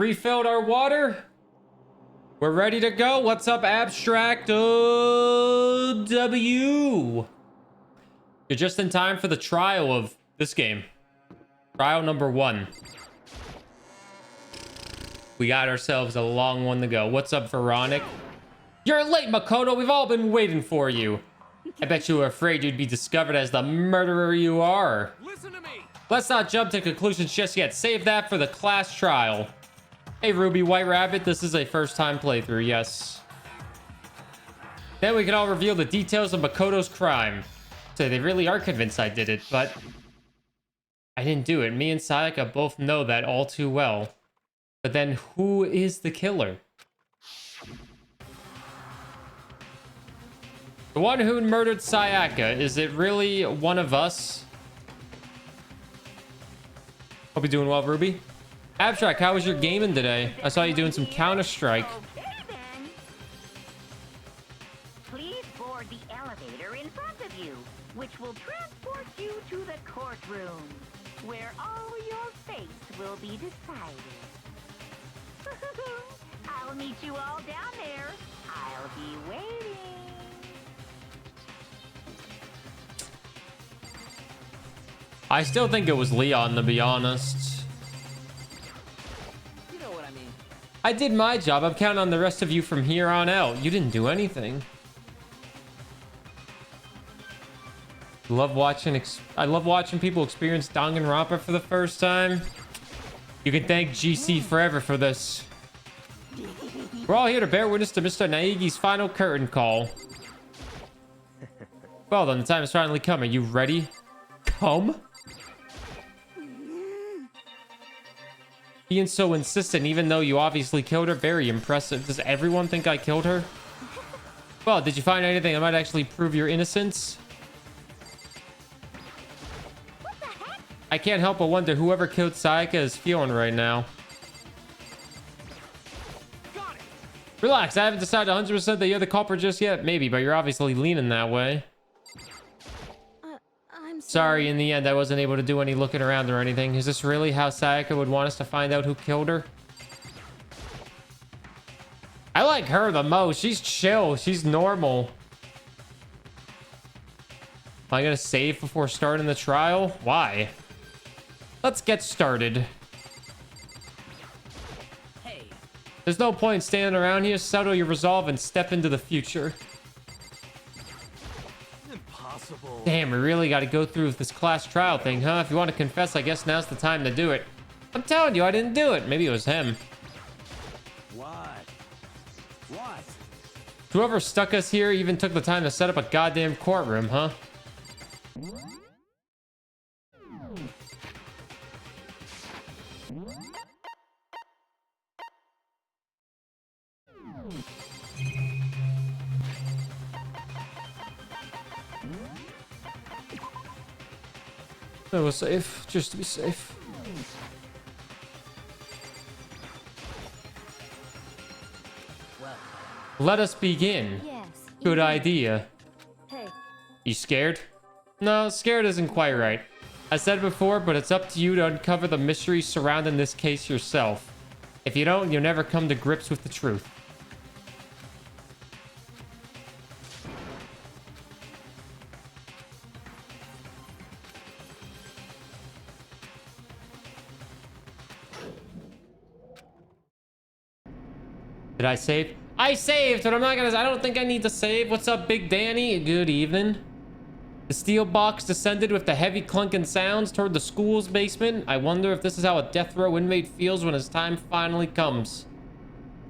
Refilled our water. We're ready to go. What's up, Abstract OW? You're just in time for the trial of this game. Trial number 1. We got ourselves a long one to go. What's up, Veronic? You're late, Makoto. We've all been waiting for you. I bet you were afraid you'd be discovered as the murderer you are. Listen to me. Let's not jump to conclusions just yet. Save that for the class trial. Hey, Ruby White Rabbit. This is a first-time playthrough, yes. Then we can all reveal the details of Makoto's crime. So they really are convinced I did it, but I didn't do it. Me and Sayaka both know that all too well. But then who is the killer? The one who murdered Sayaka, is it really one of us? Hope you're doing well, Ruby. Abstract, how was your gaming today? I saw you doing some Counter-Strike. Okay, then. Please board the elevator in front of you, which will transport you to the courtroom, where all your fate will be decided. I'll meet you all down there. I'll be waiting. I still think it was Leon, to be honest. You know what I mean. I did my job. I'm counting on the rest of you from here on out. You didn't do anything. I love watching people experience Danganronpa for the first time. You can thank GC forever for this. We're all here to bear witness to Mr. Naigi's final curtain call. Well then, the time is finally come. Are you ready? Come? Being so insistent, even though you obviously killed her, very impressive. Does everyone think I killed her? Well, did you find anything that might actually prove your innocence? What the heck? I can't help but wonder whoever killed Sayaka is feeling right now. Got it. Relax, I haven't decided 100% that you're the culprit just yet. Maybe, but you're obviously leaning that way. I'm Sorry, in the end, I wasn't able to do any looking around or anything. Is this really how Sayaka would want us to find out who killed her? I like her the most. She's chill. She's normal. Am I gonna save before starting the trial? Why? Let's get started. Hey. There's no point standing around here. Settle your resolve and step into the future. Impossible. Damn, we really got to go through with this class trial thing, huh? If you want to confess, I guess now's the time to do it. I'm telling you, I didn't do it. Maybe it was him. What? What? Whoever stuck us here even took the time to set up a goddamn courtroom, huh? That was safe, just to be safe. Well. Let us begin. Yes. Good idea. Hey. You scared? No, scared isn't quite right. I said it before, but it's up to you to uncover the mystery surrounding this case yourself. If you don't, you'll never come to grips with the truth. Did I save? I saved, but I don't think I need to save. What's up, Big Danny? Good evening. The steel box descended with the heavy clunking sounds toward the school's basement. I wonder if this is how a death row inmate feels when his time finally comes.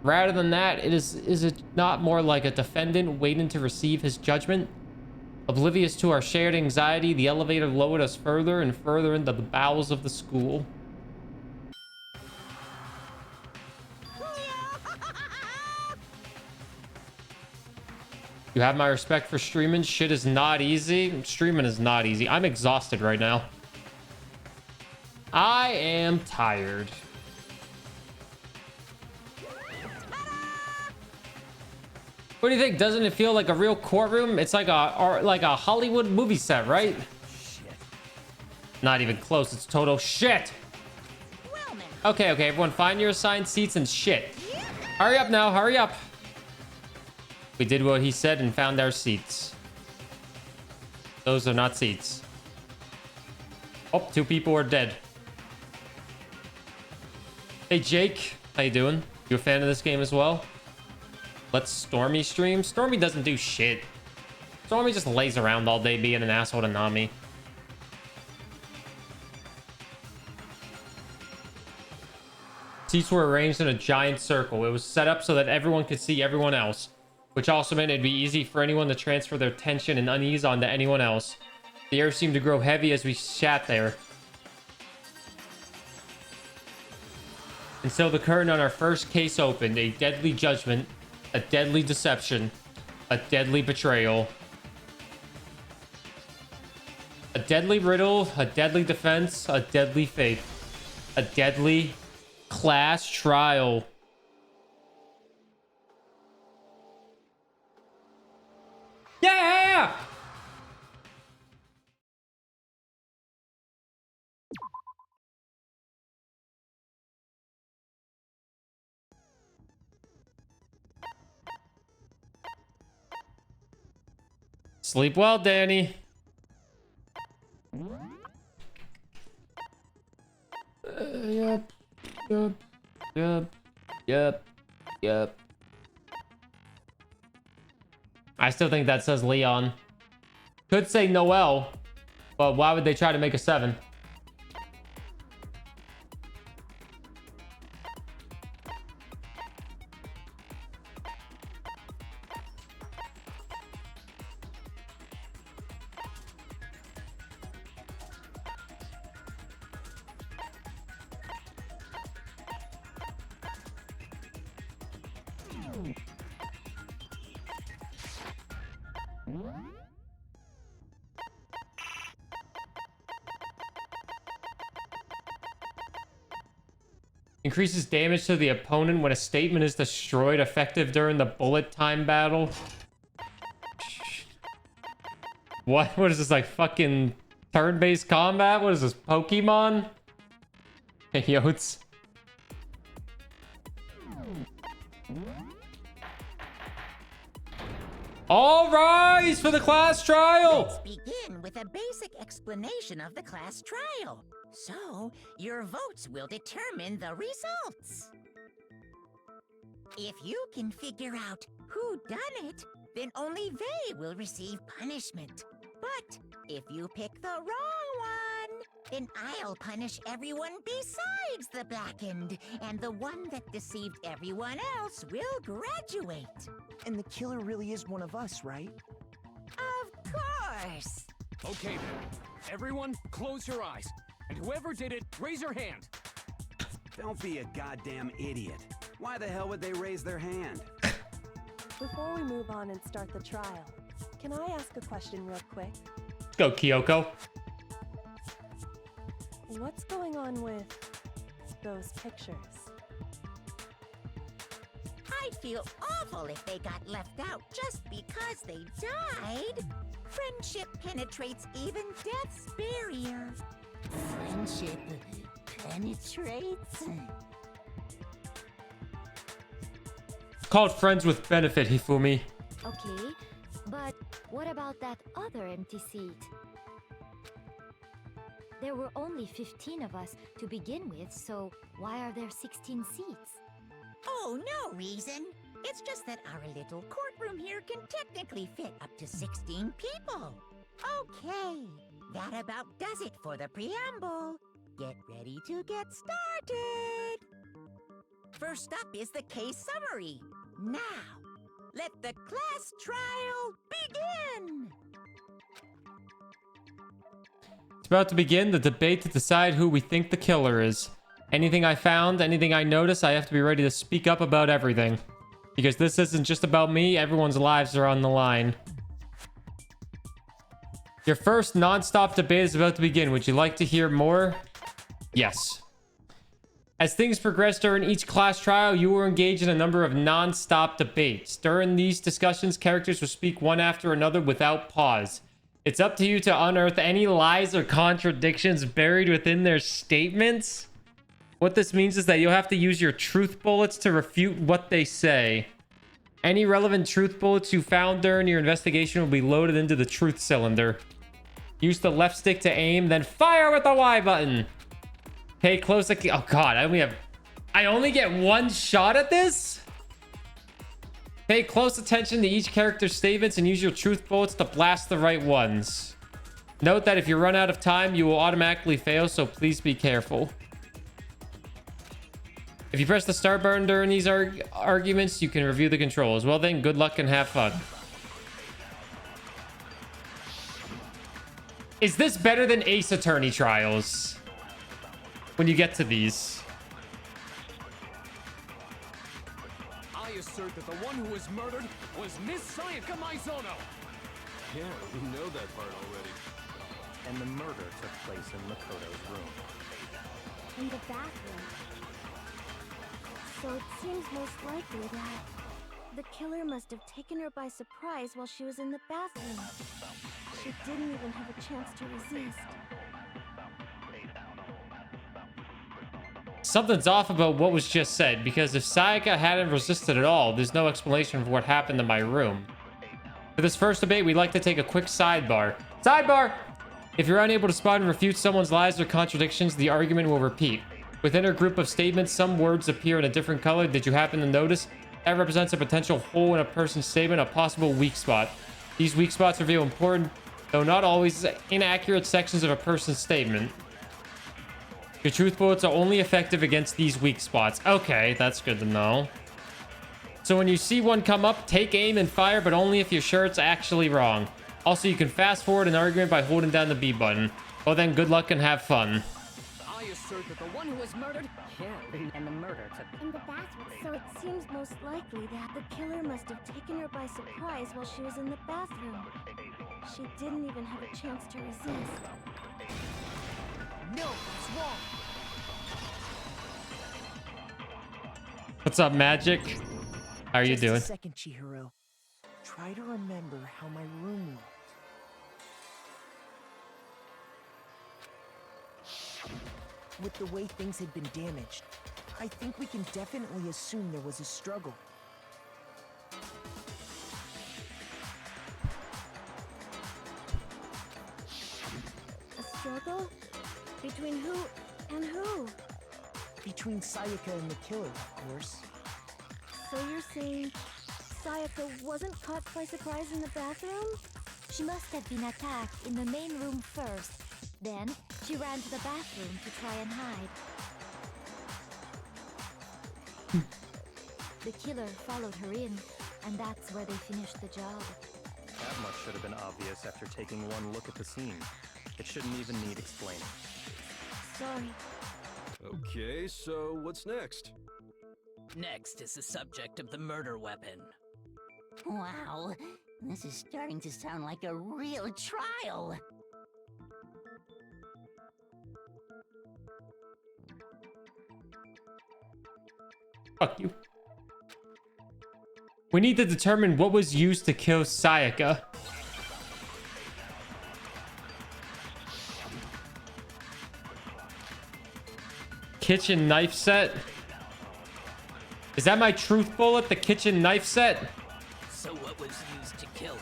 Rather than that, is it not more like a defendant waiting to receive his judgment? Oblivious to our shared anxiety, the elevator lowered us further and further into the bowels of the school. You have my respect for streaming. Shit is not easy. Streaming is not easy. I'm exhausted right now. I am tired. What do you think? Doesn't it feel like a real courtroom? It's like a Hollywood movie set, right? Shit. Not even close. It's total shit. Well, now, Okay, okay, everyone find your assigned seats and shit. Hurry up now, hurry up. We did what he said and found our seats. Those are not seats. Oh, 2 people are dead. Hey, Jake. How you doing? You a fan of this game as well? Let's Stormy stream. Stormy doesn't do shit. Stormy just lays around all day being an asshole to Nami. Seats were arranged in a giant circle. It was set up so that everyone could see everyone else, which also meant it'd be easy for anyone to transfer their tension and unease onto anyone else. The air seemed to grow heavy as we sat there. And so the curtain on our first case opened. A deadly judgment, a deadly deception, a deadly betrayal. A deadly riddle, a deadly defense, a deadly fate. A deadly class trial. Yeah! Sleep well, Danny. Yep. I still think that says Leon. Could say Noel, but why would they try to make a 7? Increases damage to the opponent when a statement is destroyed, effective during the bullet time battle. What is this, like fucking turn-based combat? What is this, Pokemon? Hey, Yotes. All rise for the class trial! Let's begin with a basic explanation of the class trial. So, your votes will determine the results. If you can figure out who done it, then only they will receive punishment. But if you pick the wrong one, then I'll punish everyone besides the blackened, and the one that deceived everyone else will graduate. And the killer really is one of us, right? Of course! Okay then. Everyone, close your eyes. And whoever did it, raise your hand. Don't be a goddamn idiot. Why the hell would they raise their hand? Before we move on and start the trial, can I ask a question real quick? Let's go, Kyoko. What's going on with those pictures? I'd feel awful if they got left out just because they died. Friendship penetrates even death's barrier. Friendship penetrates? Called friends with benefit, Hifumi. Okay, but what about that other empty seat? There were only 15 of us to begin with, so why are there 16 seats? Oh, no reason. It's just that our little courtroom here can technically fit up to 16 people. Okay, that about does it for the preamble. Get ready to get started. First up is the case summary. Now, let the class trial begin. It's about to begin the debate to decide who we think the killer is. Anything I found, anything I notice, I have to be ready to speak up about everything. Because this isn't just about me, everyone's lives are on the line. Your first non-stop debate is about to begin. Would you like to hear more? Yes. As things progress during each class trial, you will engage in a number of non-stop debates. During these discussions, characters will speak one after another without pause. It's up to you to unearth any lies or contradictions buried within their statements. What this means is that you'll have to use your truth bullets to refute what they say. Any relevant truth bullets you found during your investigation will be loaded into the truth cylinder. Use the left stick to aim, then fire with the Y button. Pay close oh god, I only get one shot at this? Pay close attention to each character's statements and use your truth bullets to blast the right ones. Note that if you run out of time, you will automatically fail, so please be careful. If you press the start button during these arguments, you can review the controls. Well then, good luck and have fun. Is this better than Ace Attorney trials? When you get to these. I assert that the one who was murdered was Miss Sayaka Maizono. Yeah, we know that part already. And the murder took place in Makoto's room. In the bathroom. So it seems most likely that the killer must have taken her by surprise while she was in the bathroom. She didn't even have a chance to resist. Something's off about what was just said, because if Sayaka hadn't resisted at all, there's no explanation for what happened in my room. For this first debate, we'd like to take a quick sidebar. Sidebar! If you're unable to spot and refute someone's lies or contradictions, the argument will repeat. Within a group of statements, some words appear in a different color. Did you happen to notice? That represents a potential hole in a person's statement, a possible weak spot. These weak spots reveal important, though not always inaccurate, sections of a person's statement. Your truth bullets are only effective against these weak spots. Okay, that's good to know. So when you see one come up, take aim and fire, but only if you're sure it's actually wrong. Also, you can fast forward an argument by holding down the B button. Well then, good luck and have fun. I assert that the one who was murdered, And the murder took In the bathroom. So it seems most likely that the killer must have taken her by surprise while she was in the bathroom. She didn't even have a chance to resist. No, it's wrong. What's up, Magic? How are you doing? Just a second, Chihiro. Try to remember how my room looked. With the way things had been damaged, I think we can definitely assume there was a struggle. A struggle? Between who and who? Between Sayaka and the killer, of course. So you're saying Sayaka wasn't caught by surprise in the bathroom? She must have been attacked in the main room first. Then, she ran to the bathroom to try and hide. The killer followed her in, and that's where they finished the job. That much should have been obvious after taking one look at the scene. It shouldn't even need explaining. Sorry. Okay, so what's next? Next is the subject of the murder weapon. Wow, this is starting to sound like a real trial. Fuck you. We need to determine what was used to kill Sayaka. Kitchen knife set. Is that my truth bullet, the kitchen knife set? So what was used to kill her?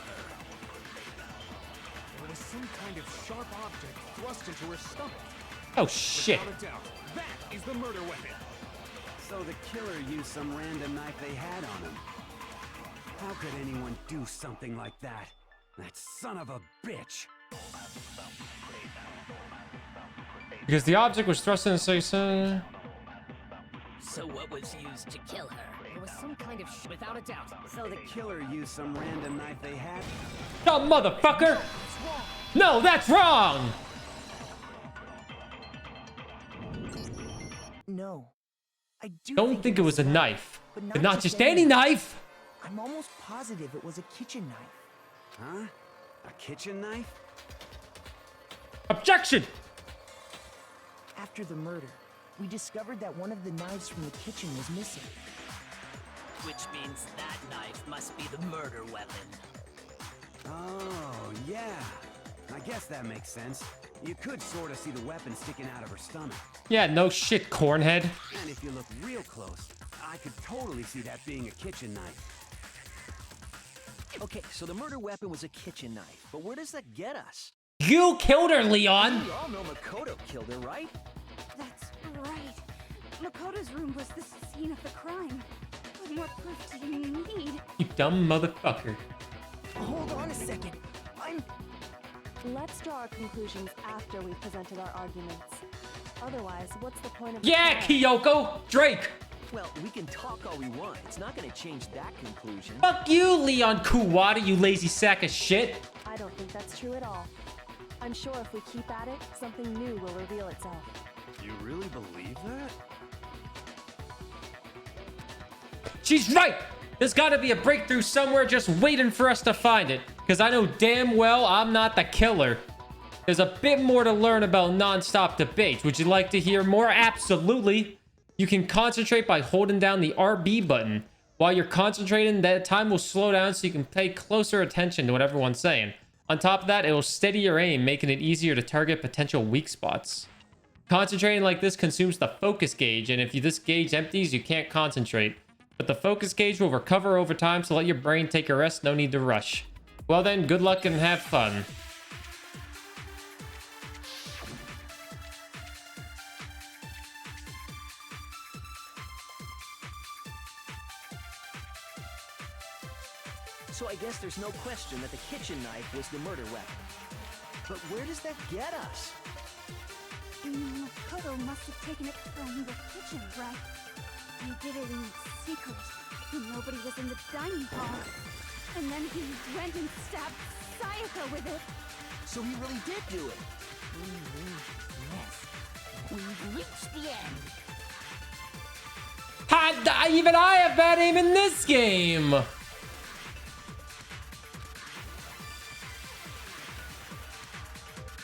there was some kind of sharp object thrust into her stomach. Oh shit. Without a doubt, that is the murder weapon. So the killer used some random knife they had on him. How could anyone do something like that? That son of a bitch. Because the object was thrust into Sayaka. So what was used to kill her? There was some kind of without a doubt. So the killer used some random knife they had? Oh, motherfucker! No, that's wrong! No. I Don't think it was a knife. But not just any knife! I'm almost positive it was a kitchen knife. Huh? A kitchen knife? Objection! After the murder, we discovered that one of the knives from the kitchen was missing. Which means that knife must be the murder weapon. Oh, yeah. I guess that makes sense. You could sort of see the weapon sticking out of her stomach. Yeah, no shit, cornhead. And if you look real close, I could totally see that being a kitchen knife. Okay, so the murder weapon was a kitchen knife, but where does that get us? You killed her, Leon! We all know Makoto killed her, right? That's right. Makoto's room was the scene of the crime. What more proof do you need? You dumb motherfucker. Hold on a second. Let's draw our conclusions after we've presented our arguments. Otherwise, what's the point of... Yeah, Kyoko! Drake! Well, we can talk all we want. It's not gonna change that conclusion. Fuck you, Leon Kuwata, you lazy sack of shit! I don't think that's true at all. I'm sure if we keep at it, something new will reveal itself. You really believe that? She's right! There's gotta be a breakthrough somewhere just waiting for us to find it. Because I know damn well I'm not the killer. There's a bit more to learn about non-stop debates. Would you like to hear more? Absolutely. You can concentrate by holding down the RB button. While you're concentrating, that time will slow down so you can pay closer attention to what everyone's saying. On top of that, it will steady your aim, making it easier to target potential weak spots. Concentrating like this consumes the focus gauge, and if this gauge empties, you can't concentrate. But the focus gauge will recover over time, so let your brain take a rest, no need to rush. Well then, good luck and have fun. So I guess there's no question that the kitchen knife was the murder weapon. But where does that get us? Makoto must have taken it from the kitchen, right? He did it in secret, when nobody was in the dining hall. And then he went and stabbed Sayaka with it. So he really did do it. Yes. We've reached the end. Even I have bad aim in this game!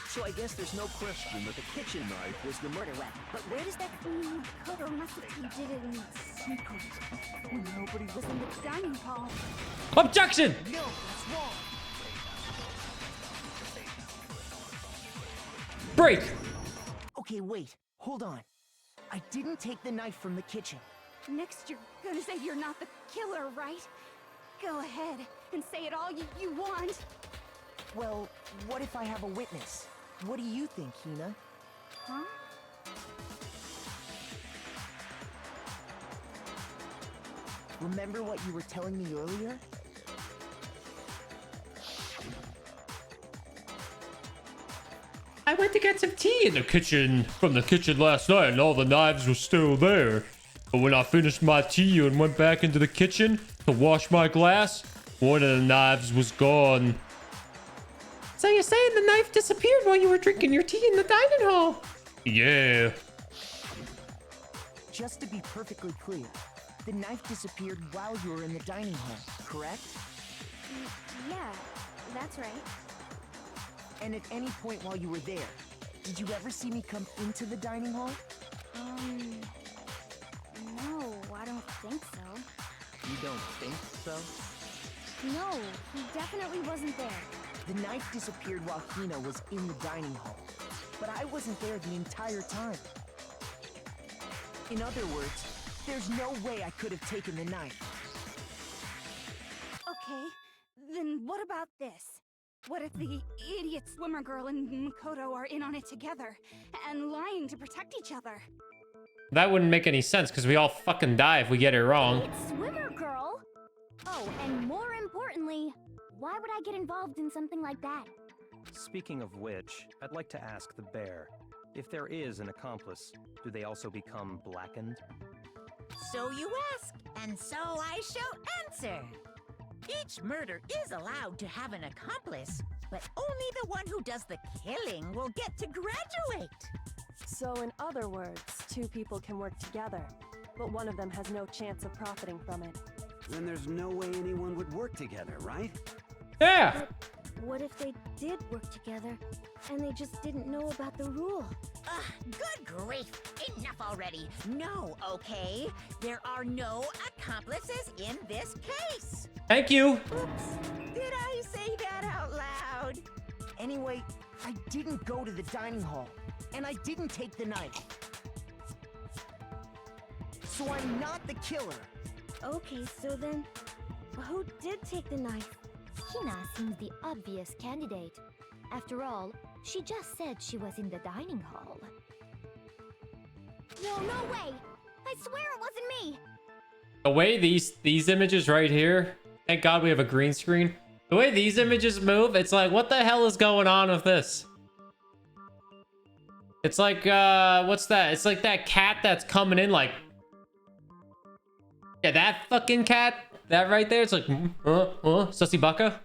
So I guess there's no question that the kitchen knife was the murder weapon. But where does that... Makoto must have did it in secret, when nobody was in the dining hall. Objection! No, that's wrong. Break! Okay, wait. Hold on. I didn't take the knife from the kitchen. Next, you're gonna say you're not the killer, right? Go ahead and say it all you want. Well, what if I have a witness? What do you think, Hina? Huh? Remember what you were telling me earlier? I went to get some tea in the kitchen from the kitchen last night and all the knives were still there. But when I finished my tea and went back into the kitchen to wash my glass, one of the knives was gone. So you're saying the knife disappeared while you were drinking your tea in the dining hall? Yeah. Just to be perfectly clear, the knife disappeared while you were in the dining hall, correct? Yeah, that's right. And at any point while you were there, did you ever see me come into the dining hall? No, I don't think so. You don't think so? No, he definitely wasn't there. The knife disappeared while Hina was in the dining hall, but I wasn't there the entire time. In other words, there's no way I could have taken the knife. Okay, then what about this? What if the idiot swimmer girl and Makoto are in on it together, and lying to protect each other? That wouldn't make any sense because we all fucking die if we get it wrong. It's swimmer girl! Oh, and more importantly, why would I get involved in something like that? Speaking of which, I'd like to ask the bear, if there is an accomplice, do they also become blackened? So you ask, and so I shall answer. Each murder is allowed to have an accomplice, but only the one who does the killing will get to graduate. So in other words, two people can work together, but one of them has no chance of profiting from it. Then there's no way anyone would work together, right? Yeah! But what if they did work together, and they just didn't know about the rule? Good grief! Enough already! No, okay? There are no accomplices in this case! Thank you! Oops! Did I say that out loud? Anyway, I didn't go to the dining hall, and I didn't take the knife. So I'm not the killer. Okay, so then, who did take the knife? Hina seems the obvious candidate. After all, she just said she was in the dining hall. No, no way! I swear it wasn't me! The way these images right here, thank God we have a green screen. The way these images move, it's like, what the hell is going on with this? It's like, what's that? It's like that cat that's coming in like... Yeah, that fucking cat. That right there. It's like, Sussy Bucka.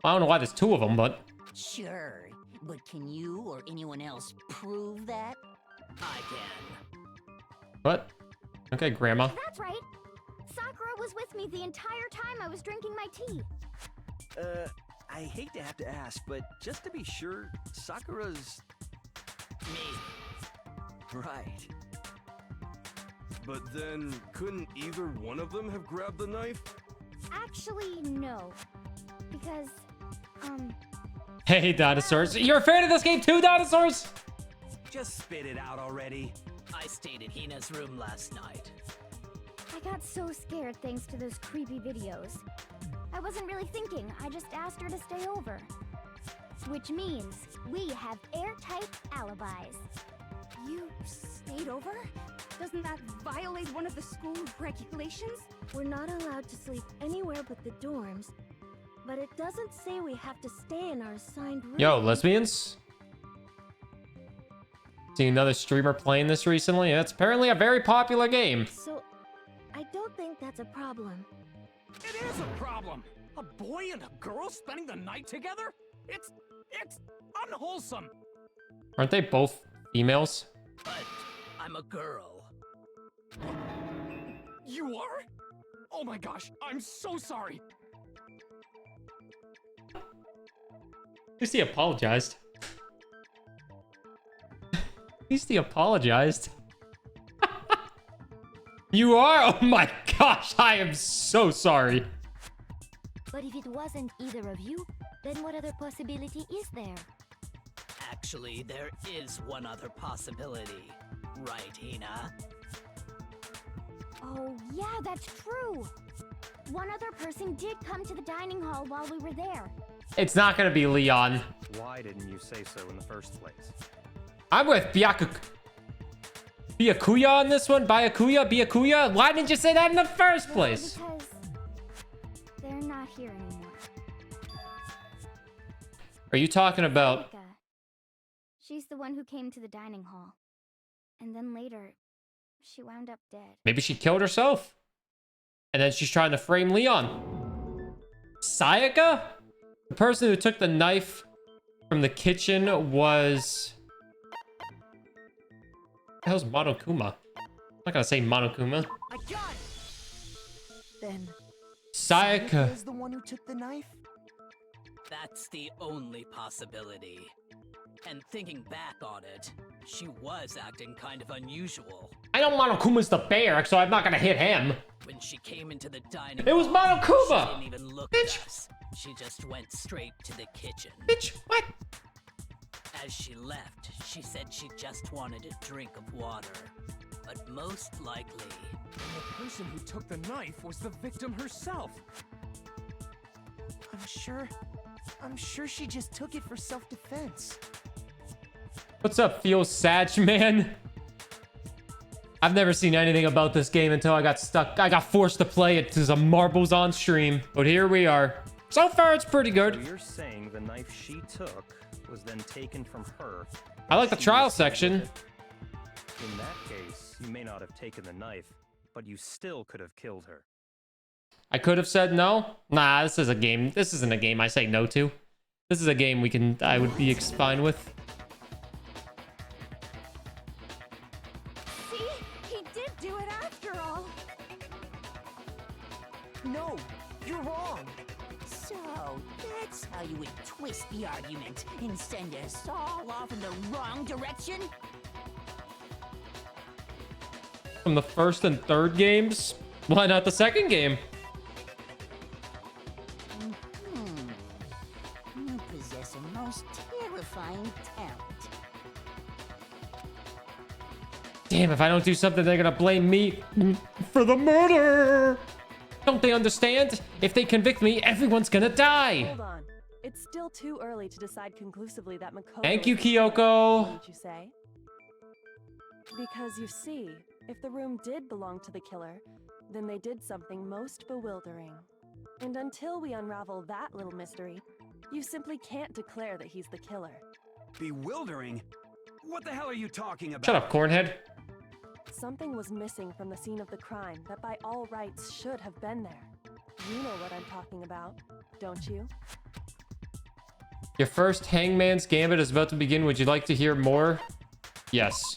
I don't know why there's two of them, but... Sure, but can you or anyone else prove that? I can. What? Okay, Grandma. That's right! Sakura was with me the entire time I was drinking my tea. I hate to have to ask, but just to be sure, Sakura's... Me. Right. But then, couldn't either one of them have grabbed the knife? Actually, no. Because, Hey, dinosaurs. You're a fan of this game too, dinosaurs? Just spit it out already. I stayed in Hina's room last night. I got so scared thanks to those creepy videos. I wasn't really thinking, I just asked her to stay over. Which means we have airtight alibis. You stayed over? Doesn't that violate one of the school regulations? We're not allowed to sleep anywhere but the dorms. But it doesn't say we have to stay in our assigned room. Yo, lesbians? Seen another streamer playing this recently? It's apparently a very popular game. So, I don't think that's a problem. It is a problem. A boy and a girl spending the night together? It's unwholesome. Aren't they both females? But I'm a girl. You are? Oh my gosh, I'm so sorry. At least he apologized. At least he apologized. You are? Oh my gosh, I am so sorry. But if it wasn't either of you, then what other possibility is there? Actually, there is one other possibility. Right, Hina? Oh, yeah, that's true. One other person did come to the dining hall while we were there. It's not gonna be Leon. Why didn't you say so in the first place? I'm with Byakuya on this one. Byakuya. Why didn't you say that in the first place? Because they're not here anymore. Are you talking about... Sayaka. She's the one who came to the dining hall. And then later, she wound up dead. Maybe she killed herself? And then she's trying to frame Leon. Sayaka? The person who took the knife from the kitchen was... What the hell's Monokuma? I'm not gonna say Monokuma. I got it! Then... Sayaka is the one who took the knife? That's the only possibility. And thinking back on it, she was acting kind of unusual. I know Monokuma's the bear, so I'm not gonna hit him. When she came into the dining It was hall, Monokuma! She didn't even look at us. She just went straight to the kitchen. Bitch, what? As she left, she said she just wanted a drink of water. But most likely... The person who took the knife was the victim herself. I'm sure she just took it for self-defense. What's up, Feels Satch, man? I've never seen anything about this game until I got stuck. I got forced to play it to some marbles on stream. But here we are. So far, it's pretty good. So you're saying the knife she took was then taken from her. I like the She trial was section. In that case, you may not have taken the knife, but you still could have killed her. I could have said no. Nah, this is a game. This isn't a game I say no to. This is a game I would be fine with. See? He did do it after all. No, you're wrong. So, that's how you would twist the argument and send us all off in the wrong direction? From the first and third games? Why not the second game? You possess a most find talent. Damn, if I don't do something, they're gonna blame me for the murder. Don't they understand? If they convict me, everyone's gonna die. Hold on. It's still too early to decide conclusively that Makoto... Thank you, is the killer, Kyoko. wouldn't you say? Because you see, if the room did belong to the killer, then they did something most bewildering. And until we unravel that little mystery, you simply can't declare that he's the killer. Bewildering? What the hell are you talking about? Shut up, cornhead. Something was missing from the scene of the crime that by all rights should have been there. You know what I'm talking about, don't you? Your first Hangman's Gambit is about to begin. Would you like to hear more? Yes.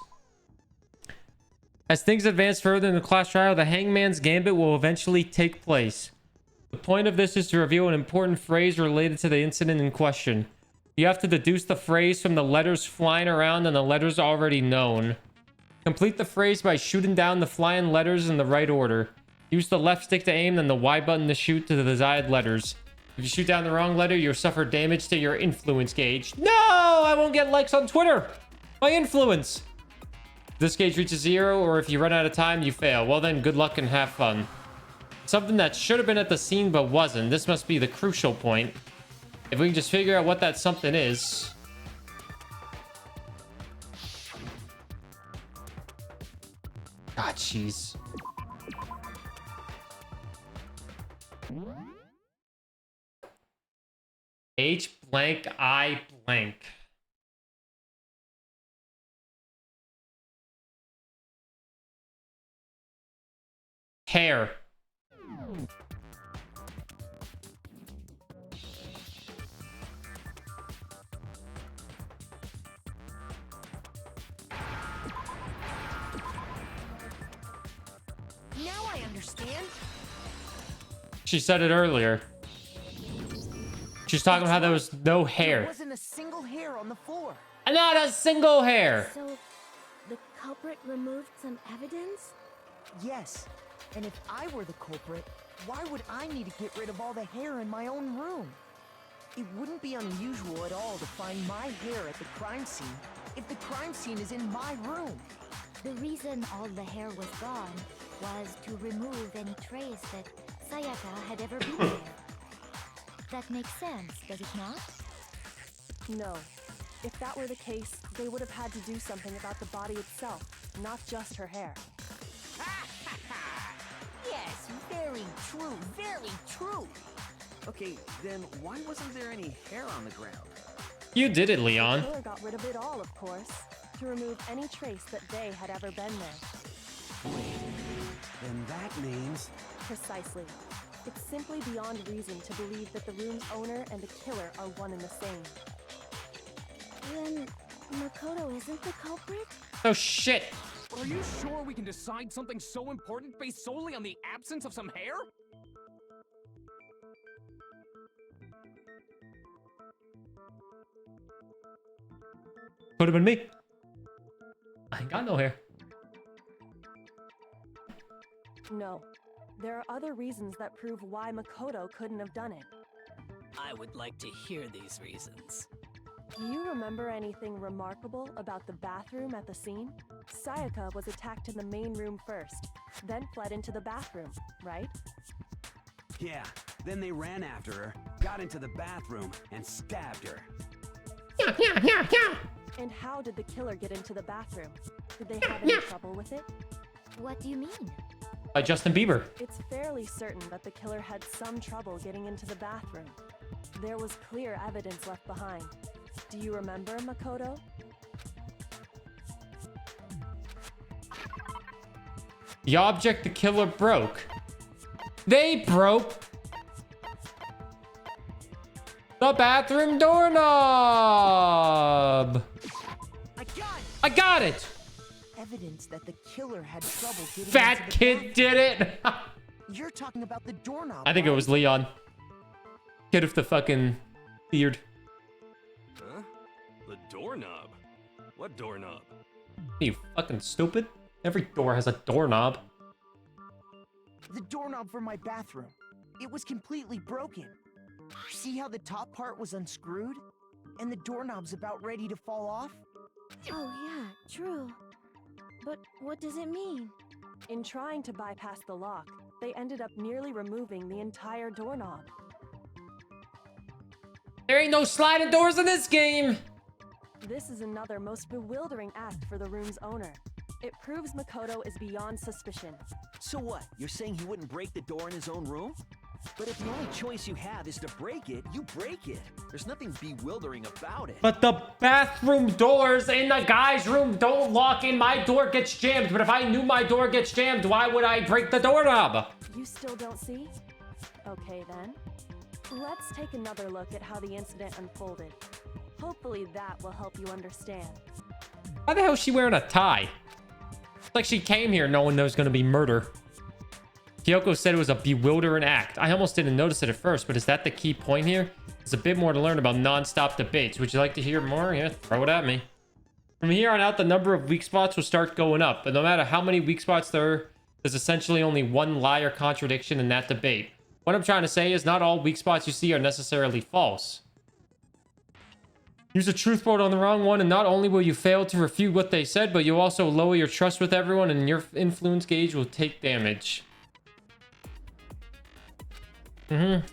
As things advance further in the class trial, the Hangman's Gambit will eventually take place. The point of this is to reveal an important phrase related to the incident in question. You have to deduce the phrase from the letters flying around and the letters already known. Complete the phrase by shooting down the flying letters in the right order. Use the left stick to aim, then the Y button to shoot to the desired letters. If you shoot down the wrong letter, you'll suffer damage to your influence gauge. No! I won't get likes on Twitter! My influence! If this gauge reaches 0, or if you run out of time, you fail. Well then, good luck and have fun. Something that should have been at the scene but wasn't. This must be the crucial point. If we can just figure out what that something is. God, jeez. H blank I blank. Hair. Now I understand. She said it earlier. She's talking about how there was no hair. There wasn't a single hair on the floor. Not a single hair. So, the culprit removed some evidence? Yes. And if I were the culprit, why would I need to get rid of all the hair in my own room? It wouldn't be unusual at all to find my hair at the crime scene if the crime scene is in my room. The reason all the hair was gone was to remove any trace that Sayaka had ever been there. That makes sense, does it not? No. If that were the case, they would have had to do something about the body itself, not just her hair. Yes, very true, very true. Okay, then why wasn't there any hair on the ground? You did it, Leon. The killer got rid of it all, of course, to remove any trace that they had ever been there. Wait, then that means... Precisely. It's simply beyond reason to believe that the room's owner and the killer are one and the same. Then Makoto isn't the culprit? Oh shit. Are you sure we can decide something so important based solely on the absence of some hair? Could have been me. I ain't got no hair. No. There are other reasons that prove why Makoto couldn't have done it. I would like to hear these reasons. Do you remember anything remarkable about the bathroom at the scene? Sayaka was attacked in the main room first, then fled into the bathroom, right? Yeah, then they ran after her, got into the bathroom, and stabbed her. And how did the killer get into the bathroom? Did they have any trouble with it? What do you mean? By Justin Bieber. It's fairly certain that the killer had some trouble getting into the bathroom. There was clear evidence left behind. Do you remember, Makoto? The object the killer broke. They broke the bathroom doorknob. I got it. Evidence that the killer had trouble getting Fat into the kid did it. You're talking about the doorknob. I think it was Leon. Kid with the fucking beard. Huh? The doorknob? What doorknob? You fucking stupid. Every door has a doorknob. The doorknob for my bathroom. It was completely broken. See how the top part was unscrewed? and the doorknob's about ready to fall off? Oh yeah, true. But what does it mean? In trying to bypass the lock, they ended up nearly removing the entire doorknob. There ain't no sliding doors in this game. This is another most bewildering act for the room's owner. It proves Makoto is beyond suspicion. So what? You're saying he wouldn't break the door in his own room? But if the only choice you have is to break it, you break it. There's nothing bewildering about it. But the bathroom doors in the guy's room don't lock and my door gets jammed. But if I knew my door gets jammed, why would I break the doorknob? You still don't see? Okay then. Let's take another look at how the incident unfolded. Hopefully that will help you understand. Why the hell is she wearing a tie? It's like she came here knowing there was going to be murder. Kyoko said it was a bewildering act. I almost didn't notice it at first, but is that the key point here? There's a bit more to learn about non-stop debates. Would you like to hear more? Yeah, throw it at me. From here on out, the number of weak spots will start going up, but no matter how many weak spots there are, there's essentially only one lie or contradiction in that debate. What I'm trying to say is not all weak spots you see are necessarily false. Use a truth vote on the wrong one, and not only will you fail to refute what they said, but you'll also lower your trust with everyone, and your influence gauge will take damage. You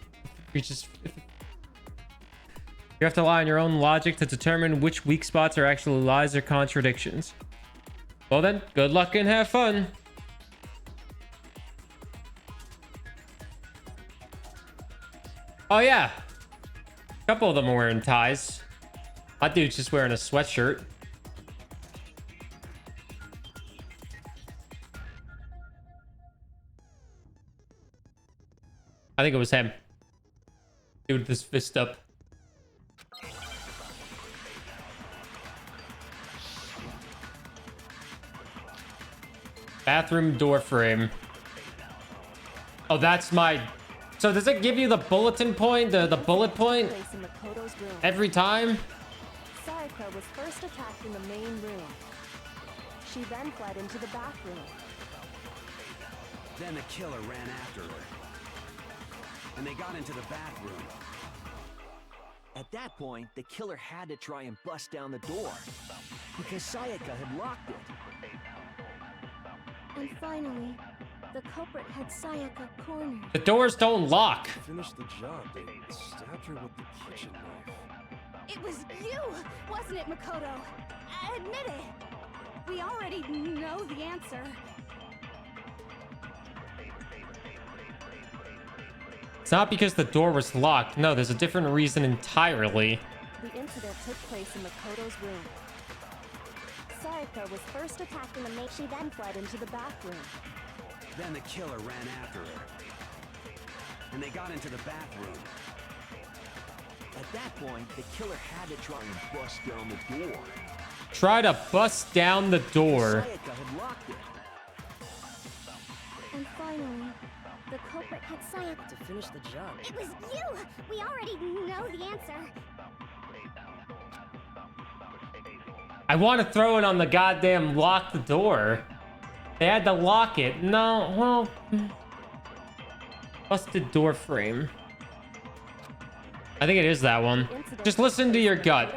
have to rely on your own logic to determine which weak spots are actually lies or contradictions. Well then, good luck and have fun. Oh yeah. A couple of them are wearing ties. My dude's just wearing a sweatshirt. I think it was him. Dude with his fist up. Bathroom door frame. Oh, that's my... So does it give you the bulletin point, the bullet point? Every time? Sayaka was first attacked in the main room. She then fled into the bathroom. Then the killer ran after her. And they got into the bathroom. At that point, the killer had to try and bust down the door, because Sayaka had locked it. And finally, the culprit had Sayaka cornered. The doors don't lock. Finish the job. They stabbed her with the kitchen knife. It was you, wasn't it, Makoto? Admit it. We already know the answer. It's not because the door was locked. No, there's a different reason entirely. The incident took place in Makoto's room. Sayaka was first attacked in the main. She then fled into the bathroom. Then the killer ran after her. And they got into the bathroom. At that point, the killer had to try and bust down the door. Try to bust down the door. Sayaka had locked it. And finally, the culprit had Sayaka To finish the job. It was you! We already know the answer. I want to throw it on the goddamn lock the door. They had to lock it. No, well... Busted door frame. I think it is that one. Just listen to your gut.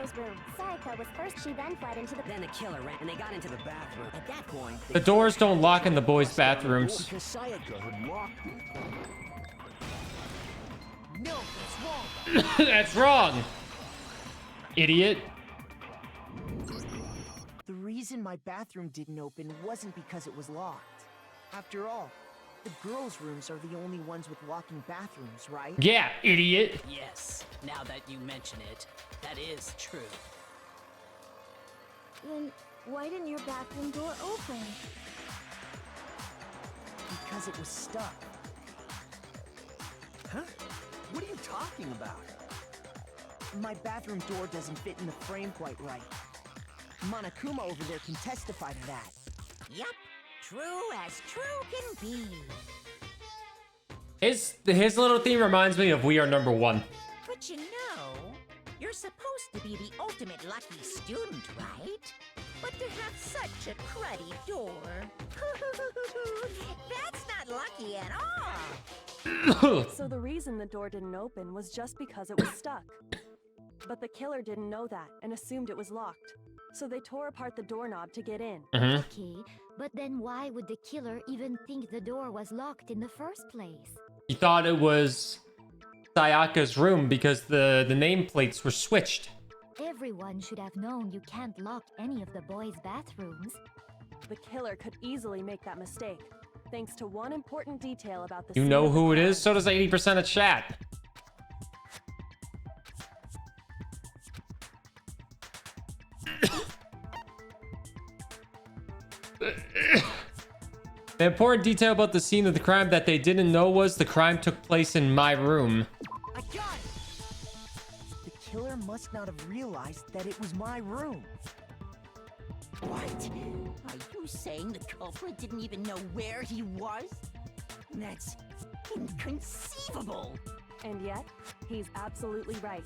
Sayaka was first. She then fled into the... Then the killer ran, and they got into the bathroom. At that point, The doors don't lock in the boys' bathrooms. because Sayaka had locked it. No, it's wrong. That's wrong. Idiot. The reason my bathroom didn't open wasn't because it was locked. After all, the girls' rooms are the only ones with locking bathrooms, right? Yeah, idiot. Yes, now that you mention it, that is true. Then why didn't your bathroom door open? Because it was stuck. Huh? What are you talking about? My bathroom door doesn't fit in the frame quite right. Monokuma over there can testify to that. Yup, true as true can be. His little theme reminds me of We Are Number One. But you know, you're supposed to be the ultimate lucky student, right? But to have such a cruddy door, that's not lucky at all. So the reason the door didn't open was just because it was stuck. But the killer didn't know that and assumed it was locked. So they tore apart the doorknob to get in. Okay, but then why would the killer even think the door was locked in the first place? He thought it was Sayaka's room because the nameplates were switched. Everyone should have known you can't lock any of the boys' bathrooms. The killer could easily make that mistake, thanks to one important detail about the You scene know of the who it crime. is? So does 80% of chat. The important detail about the scene of the crime that they didn't know was the crime took place in my room. I got it! The killer must not have realized that it was my room. What? Are you saying the culprit didn't even know where he was? That's inconceivable. And yet, he's absolutely right.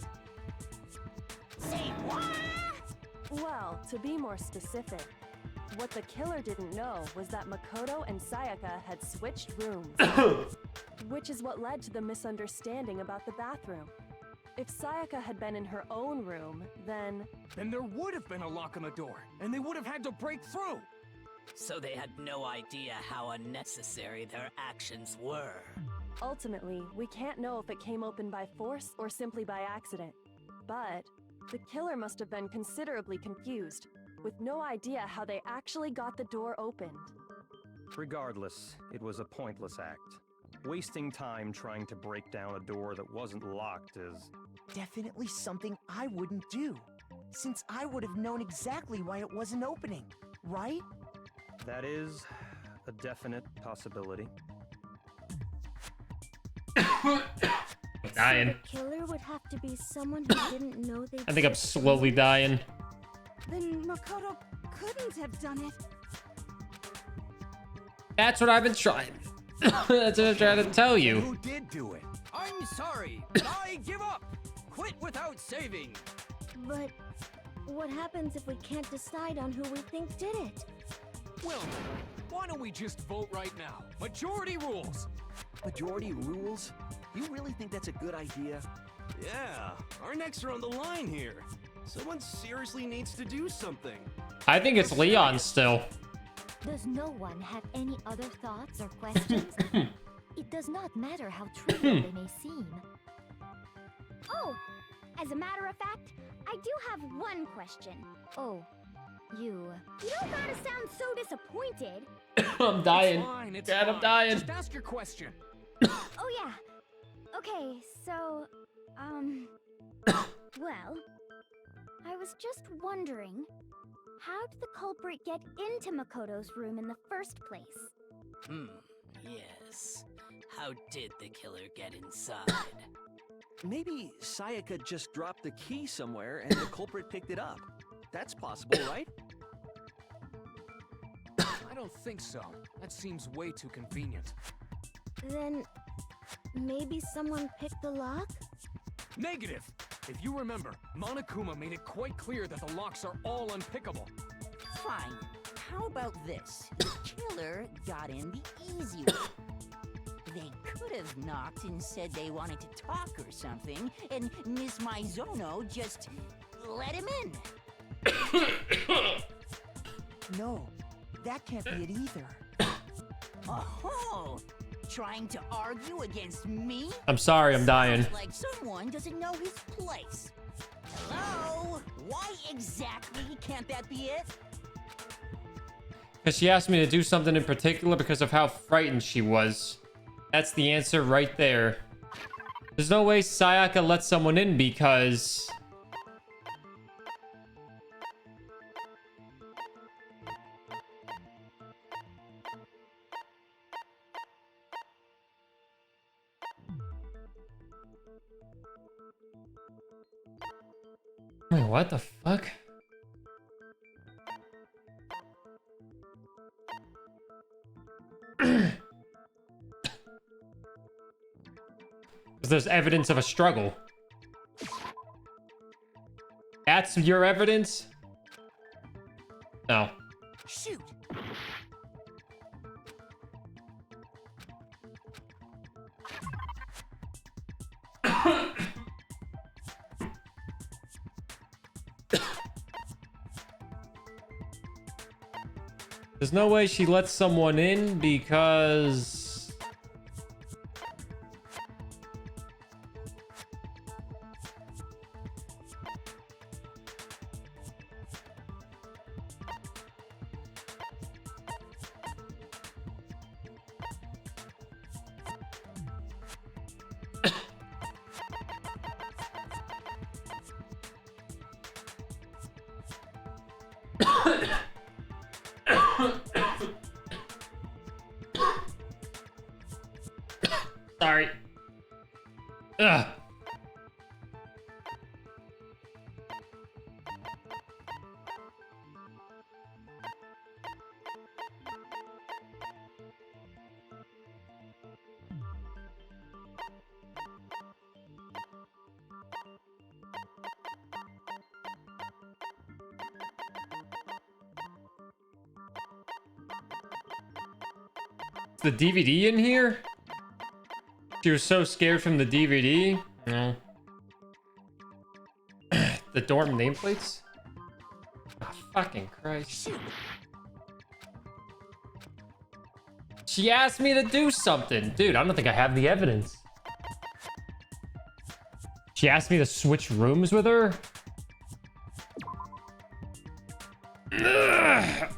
Say what? Well, to be more specific, what the killer didn't know was that Makoto and Sayaka had switched rooms. Which is what led to the misunderstanding about the bathroom. If Sayaka had been in her own room, then there would have been a lock on the door, and they would have had to break through. So they had no idea how unnecessary their actions were. ultimately, we can't know if it came open by force or simply by accident. But the killer must have been considerably confused, with no idea how they actually got the door opened. Regardless, it was a pointless act. Wasting time trying to break down a door that wasn't locked is... definitely something I wouldn't do, since I would have known exactly why it wasn't opening, right? That is a definite possibility. Dying. So the killer would have to be someone who didn't know they... I think I'm slowly dying. Then Makoto couldn't have done it. That's what I've been trying. That's what I'm trying to tell you. Who did do it? I'm sorry, but I give up. Quit without saving. But what happens if we can't decide on who we think did it? Well, why don't we just vote right now? Majority rules. Majority rules? You really think that's a good idea? Yeah, our necks are on the line here. Someone seriously needs to do something. I think it's Leon still. Does no one have any other thoughts or questions? It does not matter how trivial they may seem. Oh, as a matter of fact, I do have one question. Oh, you... You don't gotta sound so disappointed. I'm dying. It's fine, it's God, fine. I'm dying. Just ask your question. Oh yeah. Okay, so, well, I was just wondering, how did the culprit get into Makoto's room in the first place? Yes. How did the killer get inside? Maybe Sayaka just dropped the key somewhere and the culprit picked it up. That's possible, right? I don't think so. That seems way too convenient. Then maybe someone picked the lock? Negative! If you remember, Monokuma made it quite clear that the locks are all unpickable. Fine. How about this? The killer got in the easy way. They could have knocked and said they wanted to talk or something, and Miss Maizono just let him in. No, that can't be it either. Oh, trying to argue against me? I'm sorry, I'm dying. Sounds like someone doesn't know his place. Hello? Why exactly can't that be it? Because she asked me to do something in particular because of how frightened she was. That's the answer right there. There's no way Sayaka let someone in because... Wait, what the fuck? There's evidence of a struggle. That's your evidence? No. Shoot! There's no way she lets someone in because... Sorry. Ugh. Is the DVD in here? She was so scared from the DVD. No. The dorm nameplates? Oh, fucking Christ. She asked me to do something. Dude, I don't think I have the evidence. She asked me to switch rooms with her? I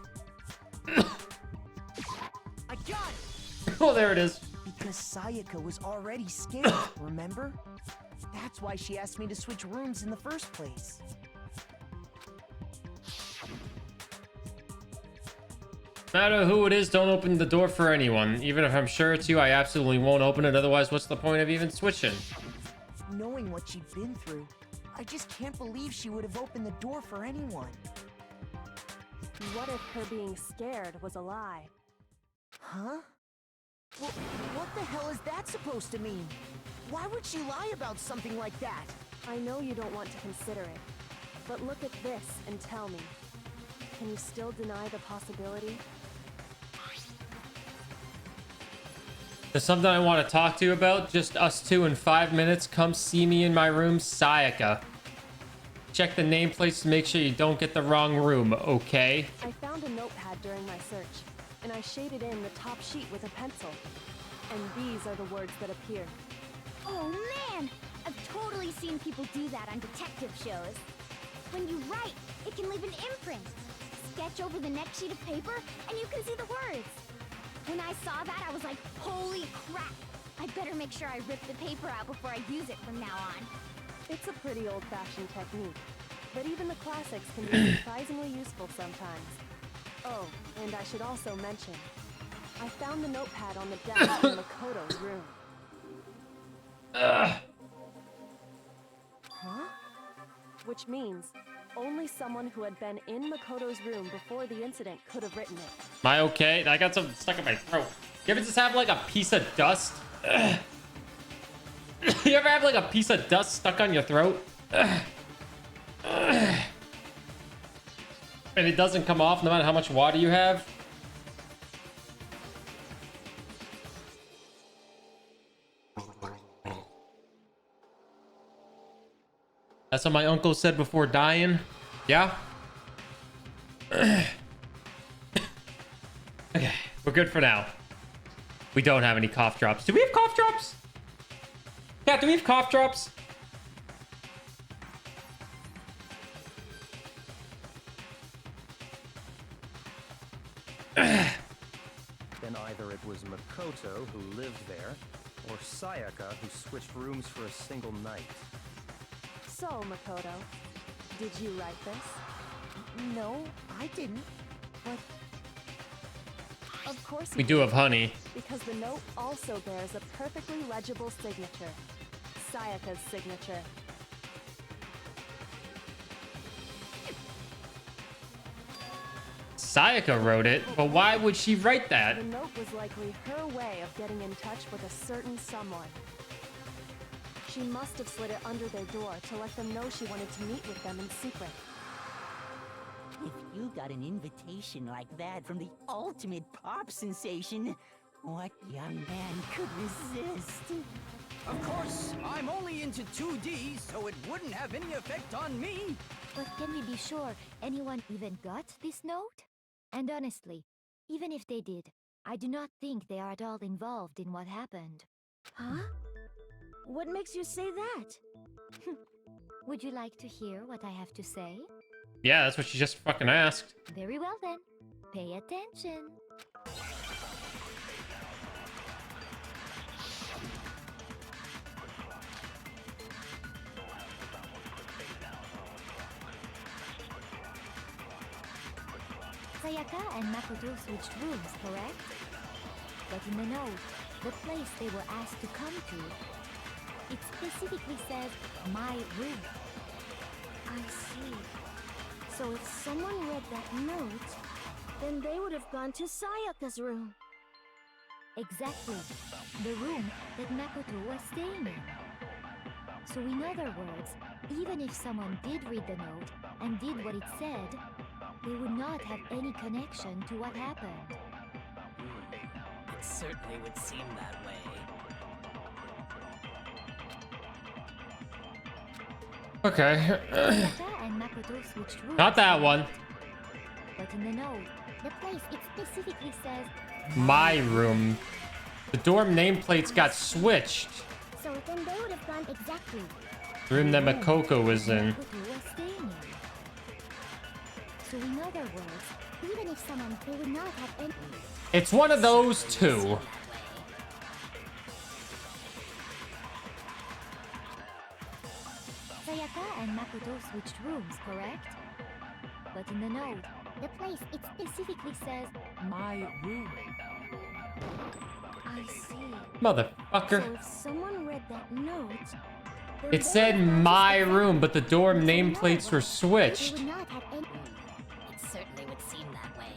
got it! Oh, there it is. Because Sayaka was already scared, remember? That's why she asked me to switch rooms in the first place. No matter who it is, don't open the door for anyone. Even if I'm sure it's you, I absolutely won't open it. Otherwise, what's the point of even switching? Knowing what she'd been through, I just can't believe she would have opened the door for anyone. What if her being scared was a lie? Huh? Well, what the hell is that supposed to mean? Why would she lie about something like that? I know you don't want to consider it, but look at this and tell me. Can you still deny the possibility? There's something I want to talk to you about. Just us two in 5 minutes. Come see me in my room, Sayaka. Check the nameplates to make sure you don't get the wrong room, okay? I found a notepad during my search, and I shaded in the top sheet with a pencil. And these are the words that appear. Oh man! I've totally seen people do that on detective shows. When you write, it can leave an imprint. Sketch over the next sheet of paper, and you can see the words. When I saw that, I was like, holy crap! I better make sure I rip the paper out before I use it from now on. It's a pretty old-fashioned technique, but even the classics can be surprisingly useful sometimes. Oh, and I should also mention, I found the notepad on the desk in Makoto's room. Ugh. Huh? Which means only someone who had been in Makoto's room before the incident could have written it. Am I okay? I got something stuck in my throat. You ever just have like a piece of dust? Ugh. You ever have like a piece of dust stuck on your throat? Ugh. Ugh. And it doesn't come off no matter how much water you have? That's what my uncle said before dying. Yeah? Okay, we're good for now. We don't have any cough drops. Do we have cough drops? Yeah, do we have cough drops? Then either it was Makoto who lived there, or Sayaka who switched rooms for a single night. So, Makoto, did you write this? No, I didn't. But of course We do have honey. Because the note also bears a perfectly legible signature. Sayaka's signature. Sayaka wrote it, but why would she write that? The note was likely her way of getting in touch with a certain someone. She must have slid it under their door to let them know she wanted to meet with them in secret. If you got an invitation like that from the ultimate pop sensation, what young man could resist? Of course, I'm only into 2D, so it wouldn't have any effect on me. But can we be sure anyone even got this note? And honestly, Even if they did, I do not think they are at all involved in what happened. Huh? What makes you say that? Would you like to hear what I have to say? Yeah, that's what she just fucking asked. Very well then. Pay attention. Sayaka and Makoto switched rooms, correct? But in the note, the place they were asked to come to, it specifically says, my room. I see. So if someone read that note, then they would have gone to Sayaka's room. Exactly. The room that Makoto was staying in. So in other words, even if someone did read the note and did what it said, they would not have any connection to what happened. It certainly would seem that way. Okay. Sayaka and Makoto switched rooms. Not that one. But in the note, the place it specifically says My room. The dorm nameplates got switched. So then they would have gone exactly. The room that Makoko was in. Makoto was staying in. So in other words, Even if someone, they would not have any. It's one of those two. Sayaka and Makoto switched rooms, correct? But in the note, The place, it specifically says, My room. I see. Motherfucker. So if someone read that note, then It they said would have my gone to room, but the dorm So in other nameplates were words, switched. They would not have any. It certainly would seem that way.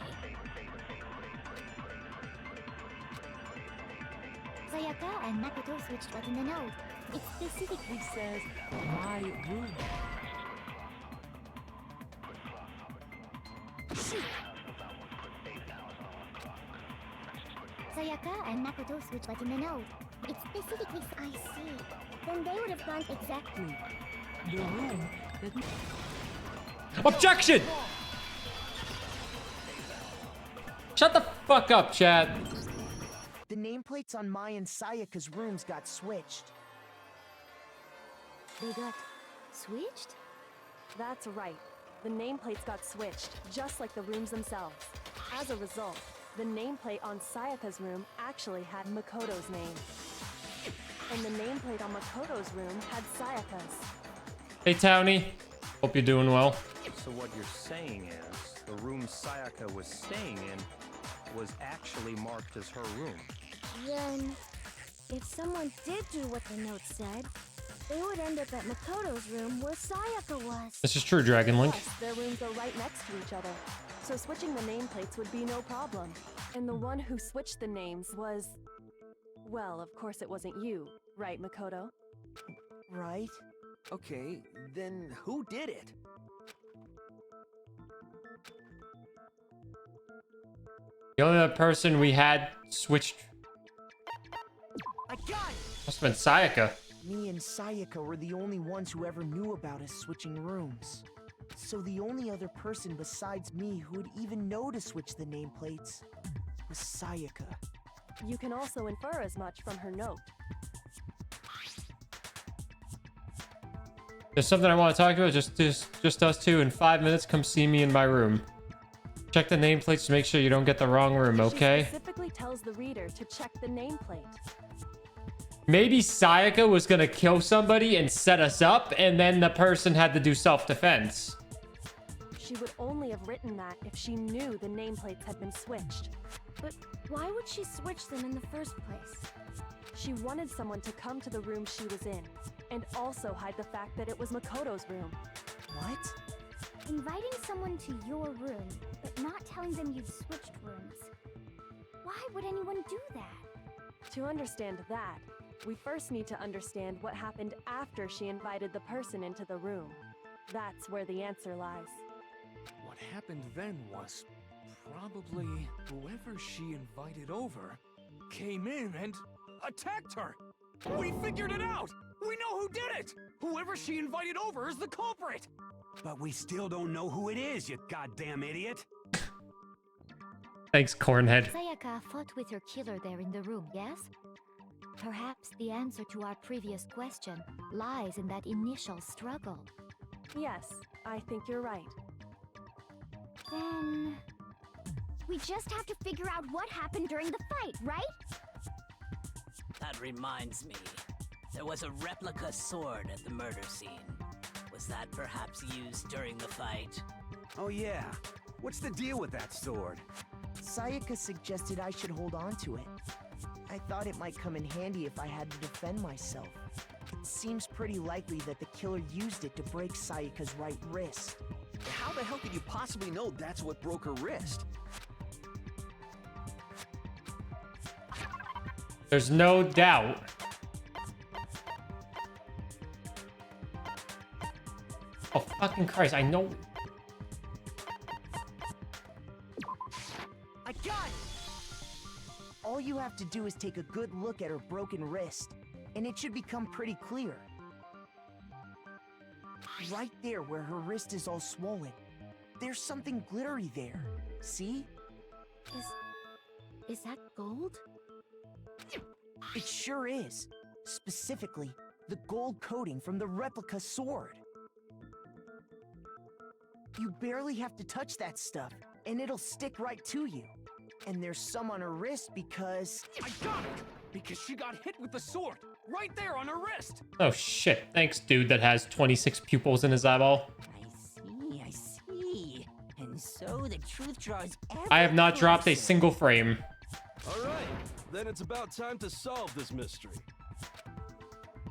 Sayaka and Makoto switched, but in the note, it specifically says, My room. Sayaka and Makoto switched, but in the note, it specifically I see. Then they would have gone exactly. The room that... Objection! Shut the fuck up, Chad. The nameplates on Mai and Sayaka's rooms got switched. they got switched? That's right. The nameplates got switched, just like the rooms themselves. As a result, the nameplate on Sayaka's room actually had Makoto's name. And the nameplate on Makoto's room had Sayaka's. Hey, Townie. Hope you're doing well. So what you're saying is, the room Sayaka was staying in was actually marked as her room. Then, if someone did do what the note said, they would end up at Makoto's room where Sayaka was. This is true, Dragon Link. Plus, their rooms are right next to each other, so switching the nameplates would be no problem. And the one who switched the names was... Well, of course it wasn't you, right, Makoto? Right? Okay, then who did it? The only other person we had switched I got it! must have been Sayaka. Me and Sayaka were the only ones who ever knew about us switching rooms. So the only other person besides me who would even know to switch the nameplates was Sayaka. You can also infer as much from her note. There's something I want to talk about. Just us two. In 5 minutes, come see me in my room. Check the nameplates to make sure you don't get the wrong room, okay? She specifically tells the reader to check the nameplate. Maybe Sayaka was gonna kill somebody and set us up, and then the person had to do self-defense. She would only have written that if she knew the nameplates had been switched. But why would she switch them in the first place? She wanted someone to come to the room she was in, and also hide the fact that it was Makoto's room. What? Inviting someone to your room, but not telling them you've switched rooms. Why would anyone do that? To understand that, we first need to understand what happened after she invited the person into the room. That's where the answer lies. What happened then was probably whoever she invited over came in and attacked her. We figured it out! We know who did it! Whoever she invited over is the culprit! But we still don't know who it is, you goddamn idiot. Thanks, Cornhead. Sayaka fought with her killer there in the room, yes? Perhaps the answer to our previous question lies in that initial struggle. Yes, I think you're right. Then... we just have to figure out what happened during the fight, right? That reminds me. There was a replica sword at the murder scene. Was that perhaps used during the fight? Oh yeah. What's the deal with that sword? Sayaka suggested I should hold on to it. I thought it might come in handy if I had to defend myself. It seems pretty likely that the killer used it to break Sayaka's right wrist. How the hell could you possibly know that's what broke her wrist? There's no doubt. Oh, fucking Christ, I know. I got it! All you have to do is take a good look at her broken wrist, and it should become pretty clear. Right there where her wrist is all swollen, there's something glittery there. See? Is that gold? It sure is. Specifically, the gold coating from the replica sword. You barely have to touch that stuff, and it'll stick right to you. And there's some on her wrist because... I got it! Because she got hit with the sword! Right there on her wrist! Oh shit, thanks dude that has 26 pupils in his eyeball. I see. And so the truth draws I have not dropped a single frame. Alright, then it's about time to solve this mystery.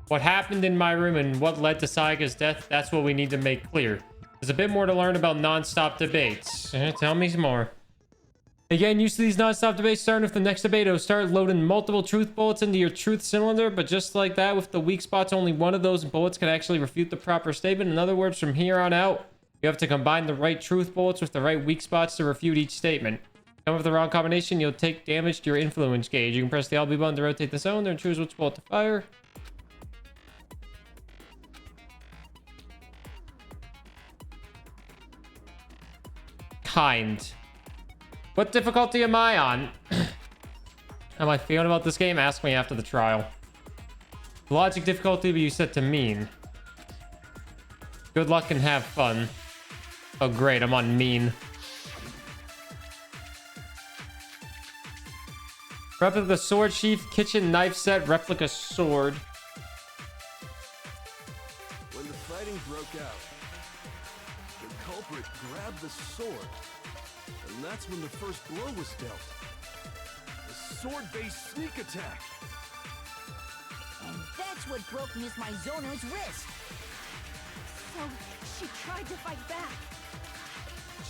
What happened in my room and what led to Sayaka's death, that's what we need to make clear. There's a bit more to learn about non-stop debates. Tell me some more. Again, used to these non-stop debates, starting with the next debate, it'll start loading multiple truth bullets into your truth cylinder, but just like that, with the weak spots, only one of those bullets can actually refute the proper statement. In other words, from here on out, you have to combine the right truth bullets with the right weak spots to refute each statement. Come up with the wrong combination, you'll take damage to your influence gauge. You can press the LB button to rotate the cylinder and choose which bullet to fire. Kind. What difficulty am I on? How am I feeling about this game? Ask me after the trial. Logic difficulty will be set to mean. Good luck and have fun. Oh great, I'm on mean. Replica sword sheath, kitchen knife set, replica sword. When the fighting broke out, the culprit grabbed the sword, and that's when the first blow was dealt. The sword-based sneak attack. And that's what broke Miss Mizono's wrist. So, she tried to fight back.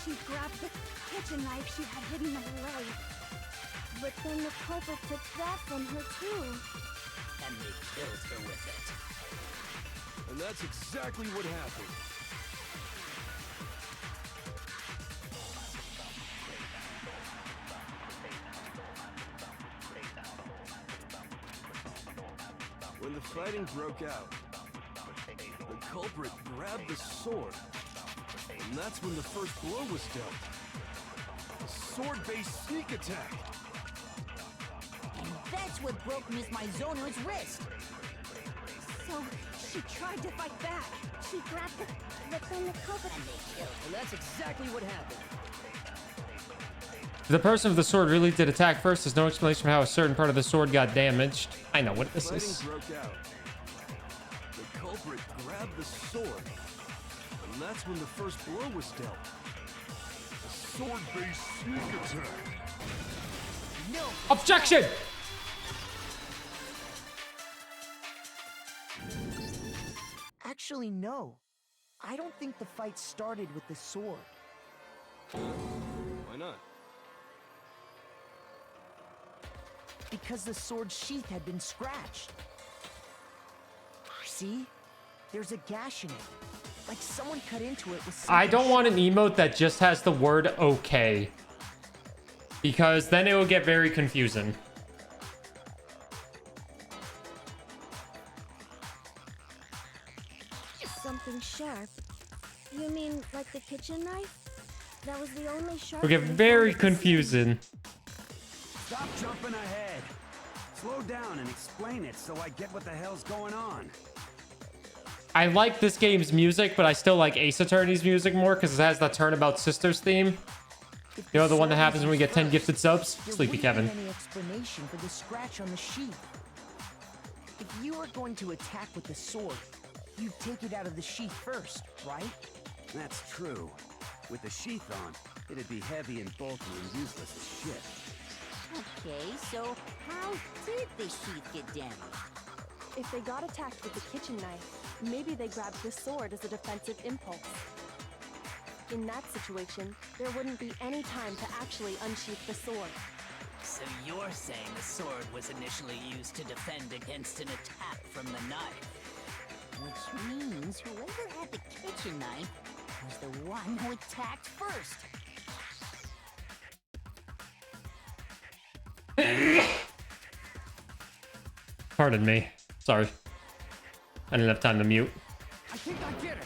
She grabbed the kitchen knife she had hidden in her leg. But then the culprit took that from her too. And they killed her with it. And that's exactly what happened. When the fighting broke out, the culprit grabbed the sword, and that's when the first blow was dealt. A sword-based sneak attack. And that's what broke Miss Mizono's wrist. So, she tried to fight back. She grabbed the... But then the culprit... And they killed her. And that's exactly what happened. If the person with the sword really did attack first, there's no explanation for how a certain part of the sword got damaged. I know what this is. Fighting broke out. The culprit grabbed the sword, and that's when the first blow was dealt. A sword-based sneak attack. No. Objection! Actually, no. I don't think the fight started with the sword. Why not? Because the sword sheath had been scratched. See? There's a gash in it. Like someone cut into it with something I don't want an sharp. emote that just has the word okay. Because then it will get very confusing. Something sharp. You mean like the kitchen knife? That was the only sharp... It'll get very confusing. Stop jumping ahead. Slow down and explain it so I get what the hell's going on. I like this game's music, but I still like Ace Attorney's music more because it has that Turnabout Sisters theme. You know, the one that happens when we get 10 gifted subs? Sleepy Kevin. Any explanation for the scratch on the sheath? If you were going to attack with the sword, you'd take it out of the sheath first, right? That's true. With the sheath on, it'd be heavy and bulky and useless as shit. Okay, so how did the sheath get damaged? If they got attacked with the kitchen knife, maybe they grabbed the sword as a defensive impulse. In that situation, there wouldn't be any time to actually unsheath the sword. So you're saying the sword was initially used to defend against an attack from the knife? Which means whoever had the kitchen knife was the one who attacked first. Pardon me. Sorry. I didn't have time to mute. I think I get it.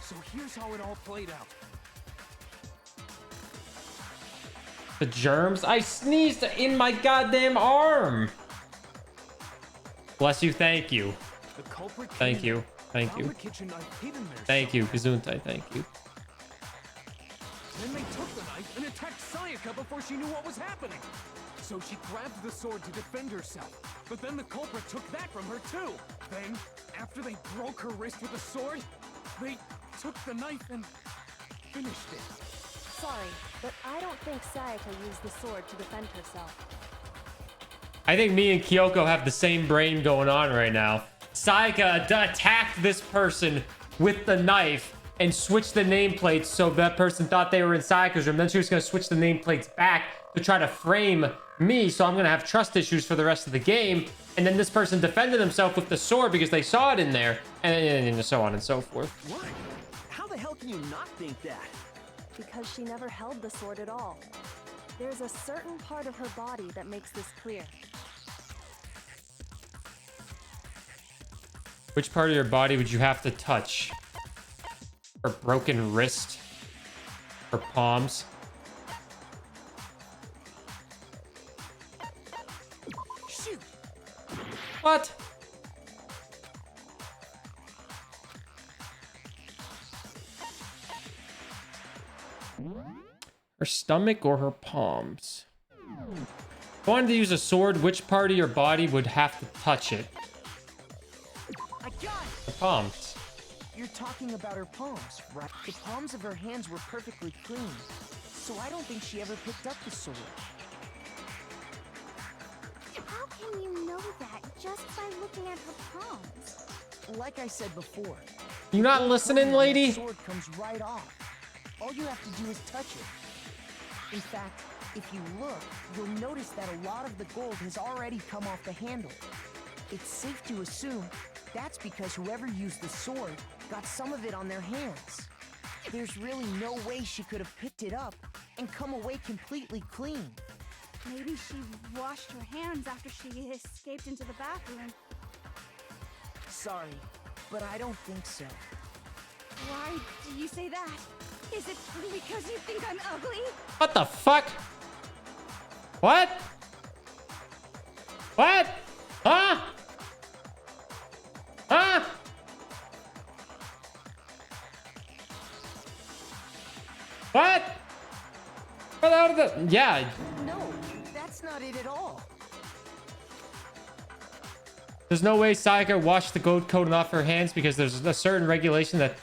So here's how it all played out. The germs? I sneezed in my goddamn arm. Bless you. Thank you. The culprit Thank you. Thank you. found the kitchen knife hidden there Thank you, somewhere. Gesundheit. Thank you. Then they took the knife and attacked Sayaka before she knew what was happening. So she grabbed the sword to defend herself. But then the culprit took that from her too. Then, after they broke her wrist with the sword, they took the knife and finished it. Sorry, but I don't think Sayaka used the sword to defend herself. I think me and Kyoko have the same brain going on right now. Sayaka attacked this person with the knife and switched the nameplates so that person thought they were in Sayaka's room. Then she was going to switch the nameplates back to try to frame me, so I'm going to have trust issues for the rest of the game. And then this person defended himself with the sword because they saw it in there, and so on and so forth. What? How the hell can you not think that? Because she never held the sword at all. There's a certain part of her body that makes this clear. Which part of your body would you have to touch? Her broken wrist? Her palms? Shoot! What? Her stomach or her palms? If I wanted to use a sword, which part of your body would have to touch it? I got it! The palms. You're talking about her palms, right? The palms of her hands were perfectly clean, so I don't think she ever picked up the sword. How can you know that just by looking at her palms? Like I said before, You not listening, lady? the sword comes right off. All you have to do is touch it. In fact, if you look, you'll notice that a lot of the gold has already come off the handle. It's safe to assume that's because whoever used the sword got some of it on their hands. There's really no way she could have picked it up and come away completely clean. Maybe she washed her hands after she escaped into the bathroom. Sorry, but I don't think so. Why do you say that? Is it because you think I'm ugly? What the fuck? What? What? Huh? Huh? What? What out of the... Yeah. No, that's not it at all. There's no way Sayaka washed the gold coating off her hands because there's a certain regulation that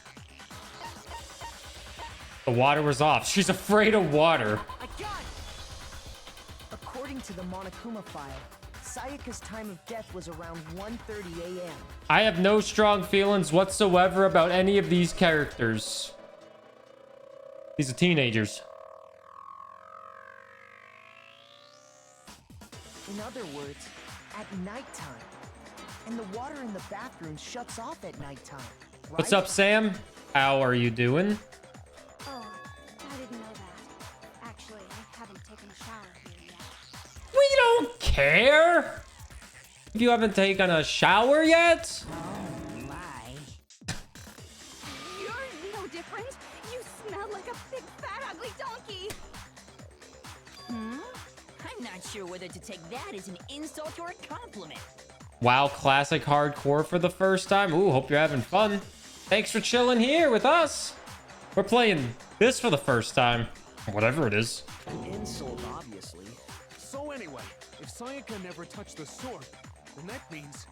the water was off. She's afraid of water. I got it! According to the Monokuma file, Sayaka's time of death was around 1:30 a.m. I have no strong feelings whatsoever about any of these characters. These are teenagers. In other words, at nighttime. And the water in the bathroom shuts off at nighttime, right? What's up, Sam? How are you doing? Oh, I didn't know that. Actually, I haven't taken a shower here yet. We don't care if you haven't taken a shower yet. Oh my. You're no different. You smell like a big fat ugly donkey. I'm not not sure whether to take that as an insult or a compliment. WoW Classic Hardcore for the first time. Ooh, hope you're having fun. Thanks for chilling here with us. We're playing this for the first time. Whatever it is. An insult, obviously. So anyway, if Sayaka never touched the sword, then that means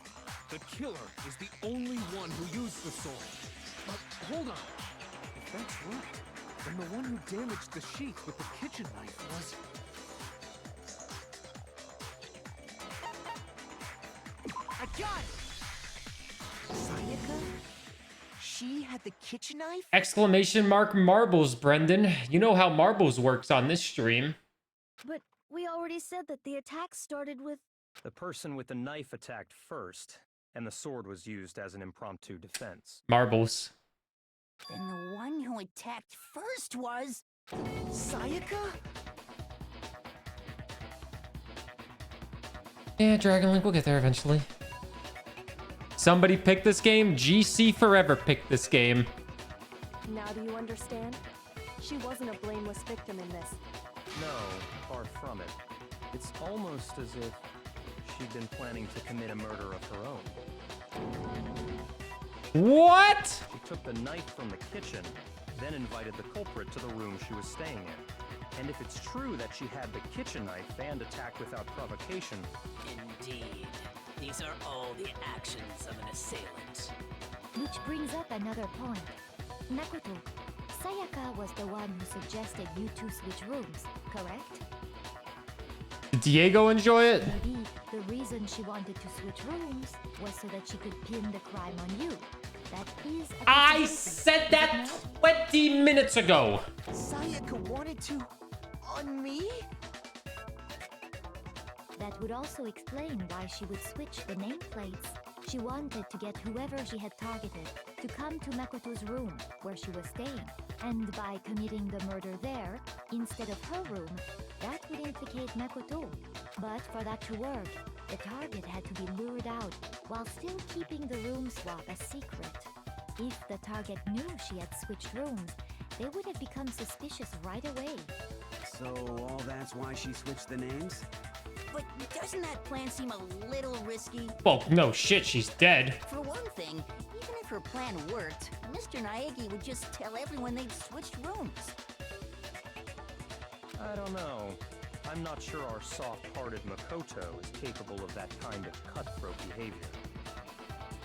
the killer is the only one who used the sword. But hold on. If that's right, then the one who damaged the sheet with the kitchen knife was... I got it! Sayaka? She had the kitchen knife? Exclamation mark marbles, Brendan. You know how marbles works on this stream. But we already said that the attack started with... The person with the knife attacked first, and the sword was used as an impromptu defense. Marbles. Then the one who attacked first was... Sayaka? Yeah, Dragon Link, we'll get there eventually. Somebody picked this game. GC Forever picked this game. Now do you understand? She wasn't a blameless victim in this. No, far from it. It's almost as if she'd been planning to commit a murder of her own. What? She took the knife from the kitchen, then invited the culprit to the room she was staying in. And if it's true that she had the kitchen knife and attacked without provocation... Indeed. These are all the actions of an assailant. Which brings up another point. Makoto, Sayaka was the one who suggested you two switch rooms, correct? Did Diego enjoy it? Maybe the reason she wanted to switch rooms was so that she could pin the crime on you. That is a I said that 20 minutes ago. Sayaka wanted to... on me? That would also explain why she would switch the nameplates. She wanted to get whoever she had targeted to come to Makoto's room, where she was staying. And by committing the murder there, instead of her room, that would implicate Makoto. But for that to work, the target had to be lured out, while still keeping the room swap a secret. If the target knew she had switched rooms, they would have become suspicious right away. So all that's why she switched the names? But doesn't that plan seem a little risky? Well, no shit, she's dead. For one thing, even if her plan worked, Mr. Naegi would just tell everyone they'd switched rooms. I don't know. I'm not sure our soft-hearted Makoto is capable of that kind of cutthroat behavior.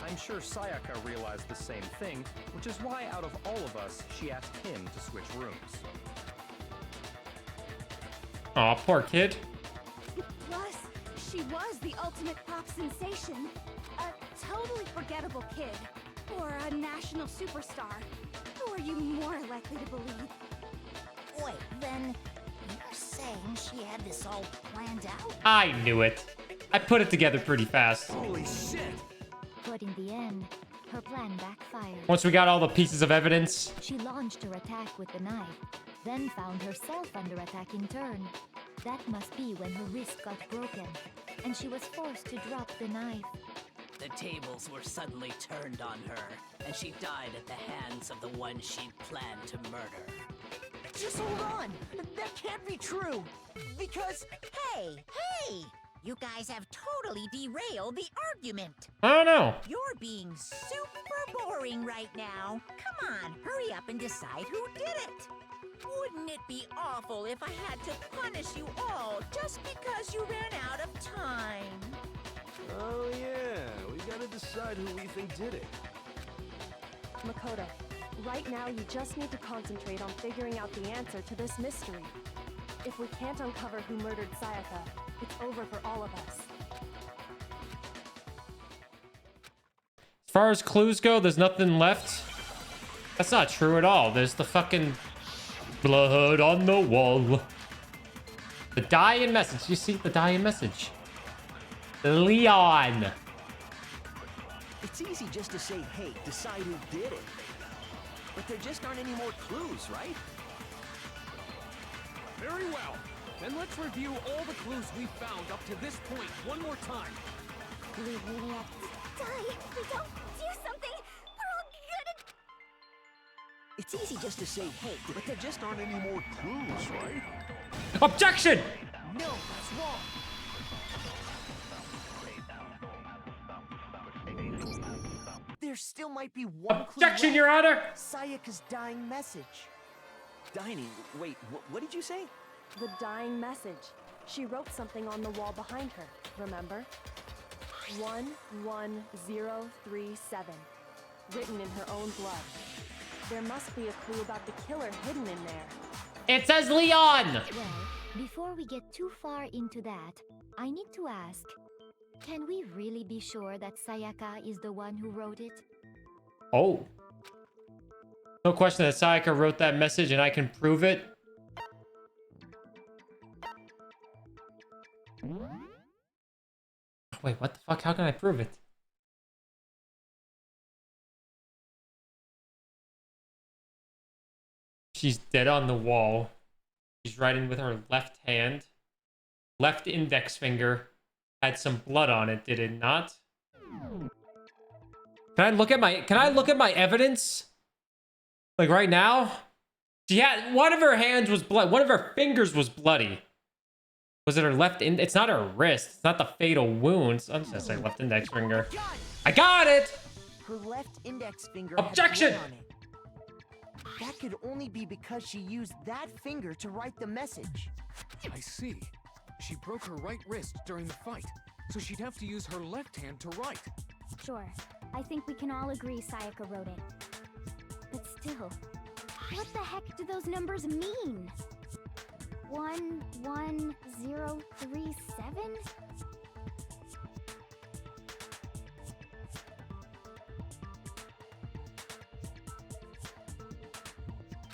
I'm sure Sayaka realized the same thing, which is why out of all of us, she asked him to switch rooms. Aw, poor kid. Plus, she was the ultimate pop sensation. A totally forgettable kid. Or a national superstar. Who are you more likely to believe? Wait, then you're saying she had this all planned out? I knew it. I put it together pretty fast. Holy shit! But in the end, her plan backfired. Once we got all the pieces of evidence. She launched her attack with the knife, then found herself under attack in turn. That must be when her wrist got broken, and she was forced to drop the knife. The tables were suddenly turned on her, and she died at the hands of the one she'd planned to murder. Just hold on! That can't be true! Because... Hey! You guys have totally derailed the argument. I don't know. You're being super boring right now. Come on, hurry up and decide who did it. Wouldn't it be awful if I had to punish you all just because you ran out of time? Oh yeah, we gotta decide who we think did it. Makoto, right now you just need to concentrate on figuring out the answer to this mystery. If we can't uncover who murdered Sayaka, it's over for all of us. As far as clues go, there's nothing left. That's not true at all. There's the fucking blood on the wall. The dying message. You see the dying message? Leon. It's easy just to say, hey, decide who did it. But there just aren't any more clues, right? Very well. Then let's review all the clues we've found up to this point one more time. We really have to die. If we don't do something, we're all gonna... It's easy just to say, hey, but there just aren't any more clues, right? Objection! No, that's wrong. There still might be one Objection, clue Your left. Honor! Sayaka's dying message. Dining. Wait, what did you say? The dying message. She wrote something on the wall behind her, remember? 11037. Written in her own blood. There must be a clue about the killer hidden in there. It says Leon! Well, before we get too far into that, I need to ask, can we really be sure that Sayaka is the one who wrote it? Oh. No question that Sayaka wrote that message and I can prove it. Wait, what the fuck? How can I prove it? She's dead on the wall. She's writing with her left hand. Left index finger had some blood on it, did it not? Can I look at my evidence? Like right now? She had one of her hands was blood. One of her fingers was bloody. Was it her left it's not her wrist. It's not the fatal wounds. I'm just gonna say left index finger. I got it! Her left index finger Objection! had blood on it. That could only be because she used that finger to write the message. I see. She broke her right wrist during the fight, so she'd have to use her left hand to write. Sure. I think we can all agree Sayaka wrote it. But still, what the heck do those numbers mean? 11037?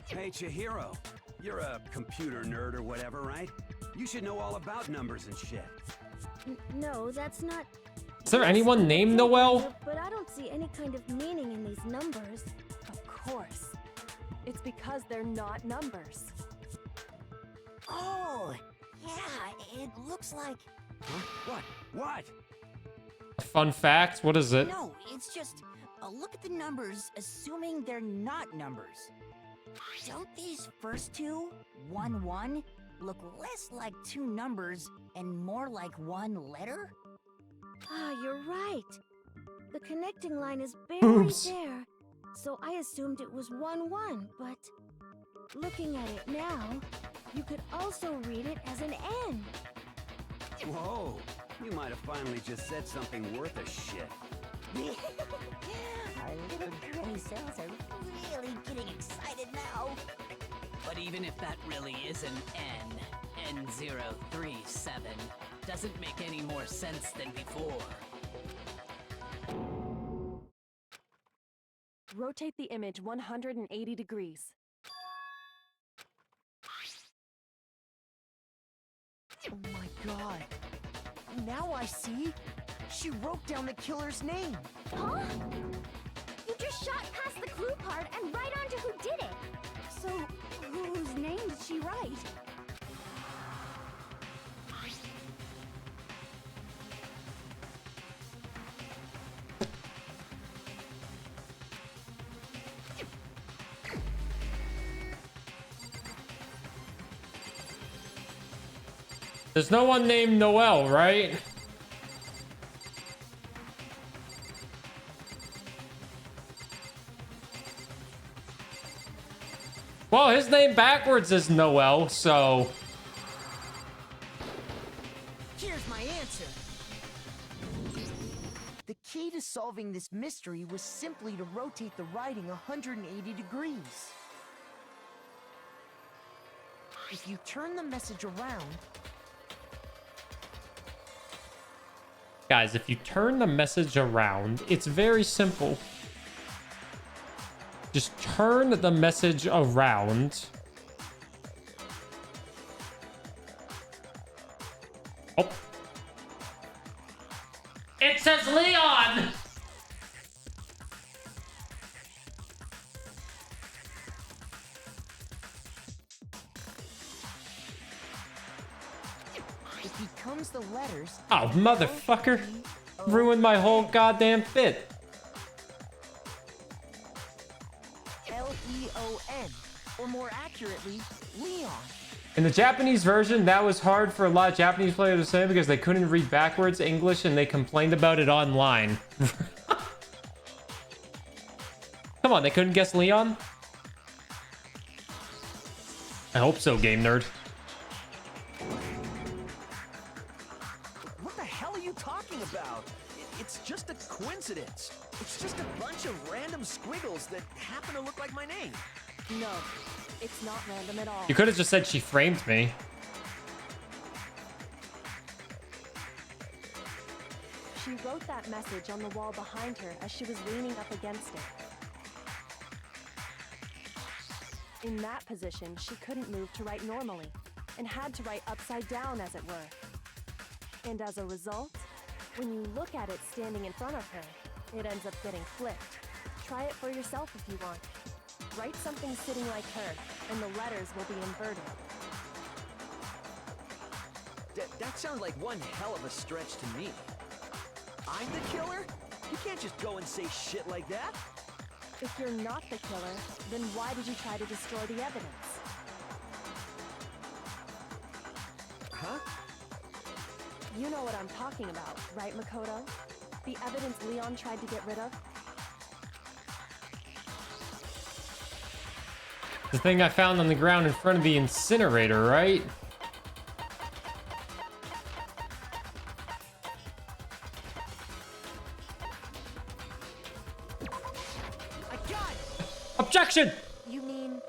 Hey, Chihiro. You're a computer nerd or whatever, right? You should know all about numbers and shit. No, that's not... Is there anyone named Noel? But I don't see any kind of meaning in these numbers. Of course. It's because they're not numbers. Oh, yeah, it looks like... Huh? What? Fun fact, what is it? No, it's just, look at the numbers, assuming they're not numbers. Don't these first two, 1, 1, look less like two numbers and more like one letter? Ah, you're right. The connecting line is barely Oops. there, so I assumed it was 1, 1, but looking at it now, you could also read it as an N. Whoa, you might have finally just said something worth a shit. Our little granny cells are really getting excited now. But even if that really is an N037, doesn't make any more sense than before. Rotate the image 180 degrees. Oh my god. Now I see. She wrote down the killer's name. Huh? You just shot past the clue part and right onto who did it. So, whose name did she write? There's no one named Noel, right? Well, his name backwards is Noel, so... Here's my answer. The key to solving this mystery was simply to rotate the writing 180 degrees. If you turn the message around... Guys, if you turn the message around, it's very simple. Just turn the message around. Oh. It says Leon! It becomes the letters... Oh, motherfucker. Ruined my whole goddamn fit. L-E-O-N, or more accurately, Leon. In the Japanese version, that was hard for a lot of Japanese players to say because they couldn't read backwards English and they complained about it online. Come on, they couldn't guess Leon? I hope so, game nerd. What the hell are you talking about? It's just a coincidence. It's just a bunch of random squiggles that happen to look like my name. No, it's not random at all. You could have just said she framed me. She wrote that message on the wall behind her as she was leaning up against it. In that position, she couldn't move to write normally, and had to write upside down, as it were. And as a result, when you look at it standing in front of her, it ends up getting flipped. Try it for yourself if you want. Write something sitting like her, and the letters will be inverted. That sounds like one hell of a stretch to me. I'm the killer? You can't just go and say shit like that. If you're not the killer, then why did you try to destroy the evidence? Huh? You know what I'm talking about, right, Makoto? The evidence Leon tried to get rid of? The thing I found on the ground in front of the incinerator, right? Objection! You mean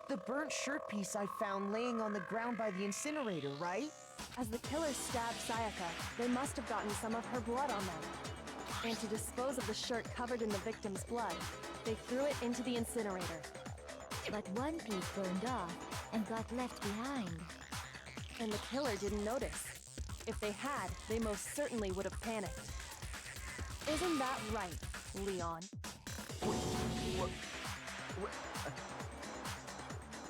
the burnt shirt piece I found laying on the ground by the incinerator, right? As the killers stabbed Sayaka, they must have gotten some of her blood on them. And to dispose of the shirt covered in the victim's blood, they threw it into the incinerator. But one piece burned off and got left behind. And the killer didn't notice. If they had, they most certainly would have panicked. Isn't that right, Leon?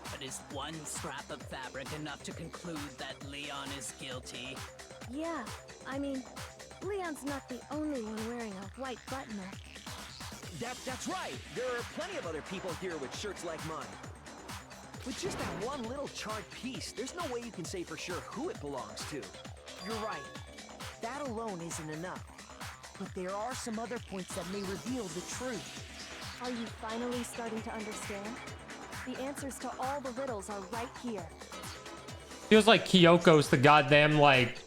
But is one scrap of fabric enough to conclude that Leon is guilty? Yeah, I mean, Leon's not the only one wearing a white button-up. That's right. There are plenty of other people here with shirts like mine. With just that one little charred piece, there's no way you can say for sure who it belongs to. You're right. That alone isn't enough. But there are some other points that may reveal the truth. Are you finally starting to understand? The answers to all the riddles are right here. Feels like Kyoko's the goddamn, like,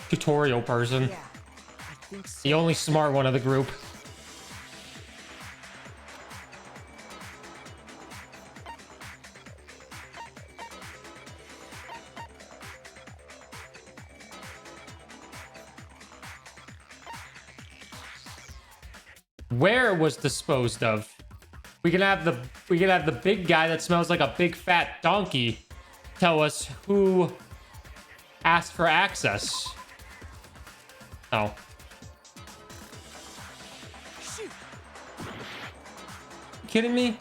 tutorial person. Yeah, I think so. The only smart one of the group. Where it was disposed of. We can have the big guy that smells like a big fat donkey tell us who asked for access. Oh. Shoot. You kidding me?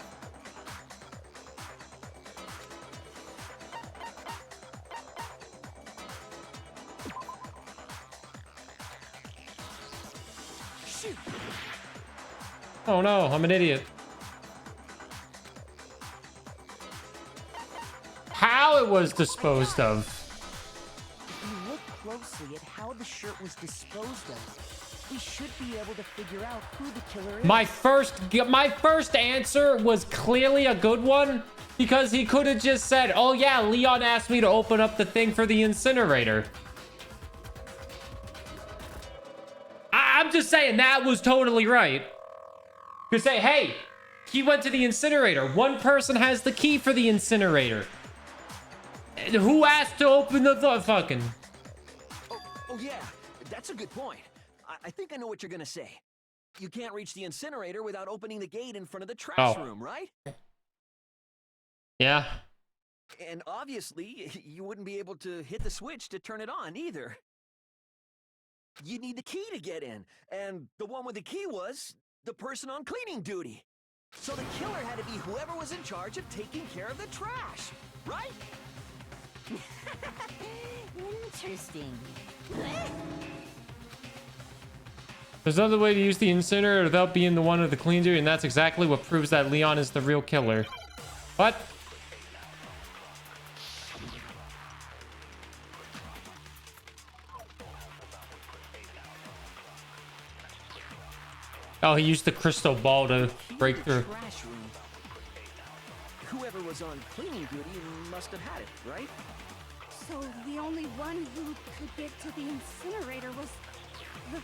Shoot. Oh no, I'm an idiot. How it was disposed of. If you look closely at how the shirt was disposed of, we should be able to figure out who the killer is. My first answer was clearly a good one because he could have just said, "Oh yeah, Leon asked me to open up the thing for the incinerator." I'm just saying that was totally right. You say, "Hey, he went to the incinerator. One person has the key for the incinerator. Who asked to open the fucking?" Oh yeah, that's a good point. I think I know what you're gonna say. You can't reach the incinerator without opening the gate in front of the trash room, right? Yeah. And obviously, you wouldn't be able to hit the switch to turn it on either. You need the key to get in, and the one with the key was the person on cleaning duty. So the killer had to be whoever was in charge of taking care of the trash, right? Interesting. There's another way to use the incinerator without being the one of the clean duty, and that's exactly what proves that Leon is the real killer. What? Oh, he used the crystal ball to break through. Trash room. Whoever was on cleaning duty must have had it, right? So the only one who could get to the incinerator was the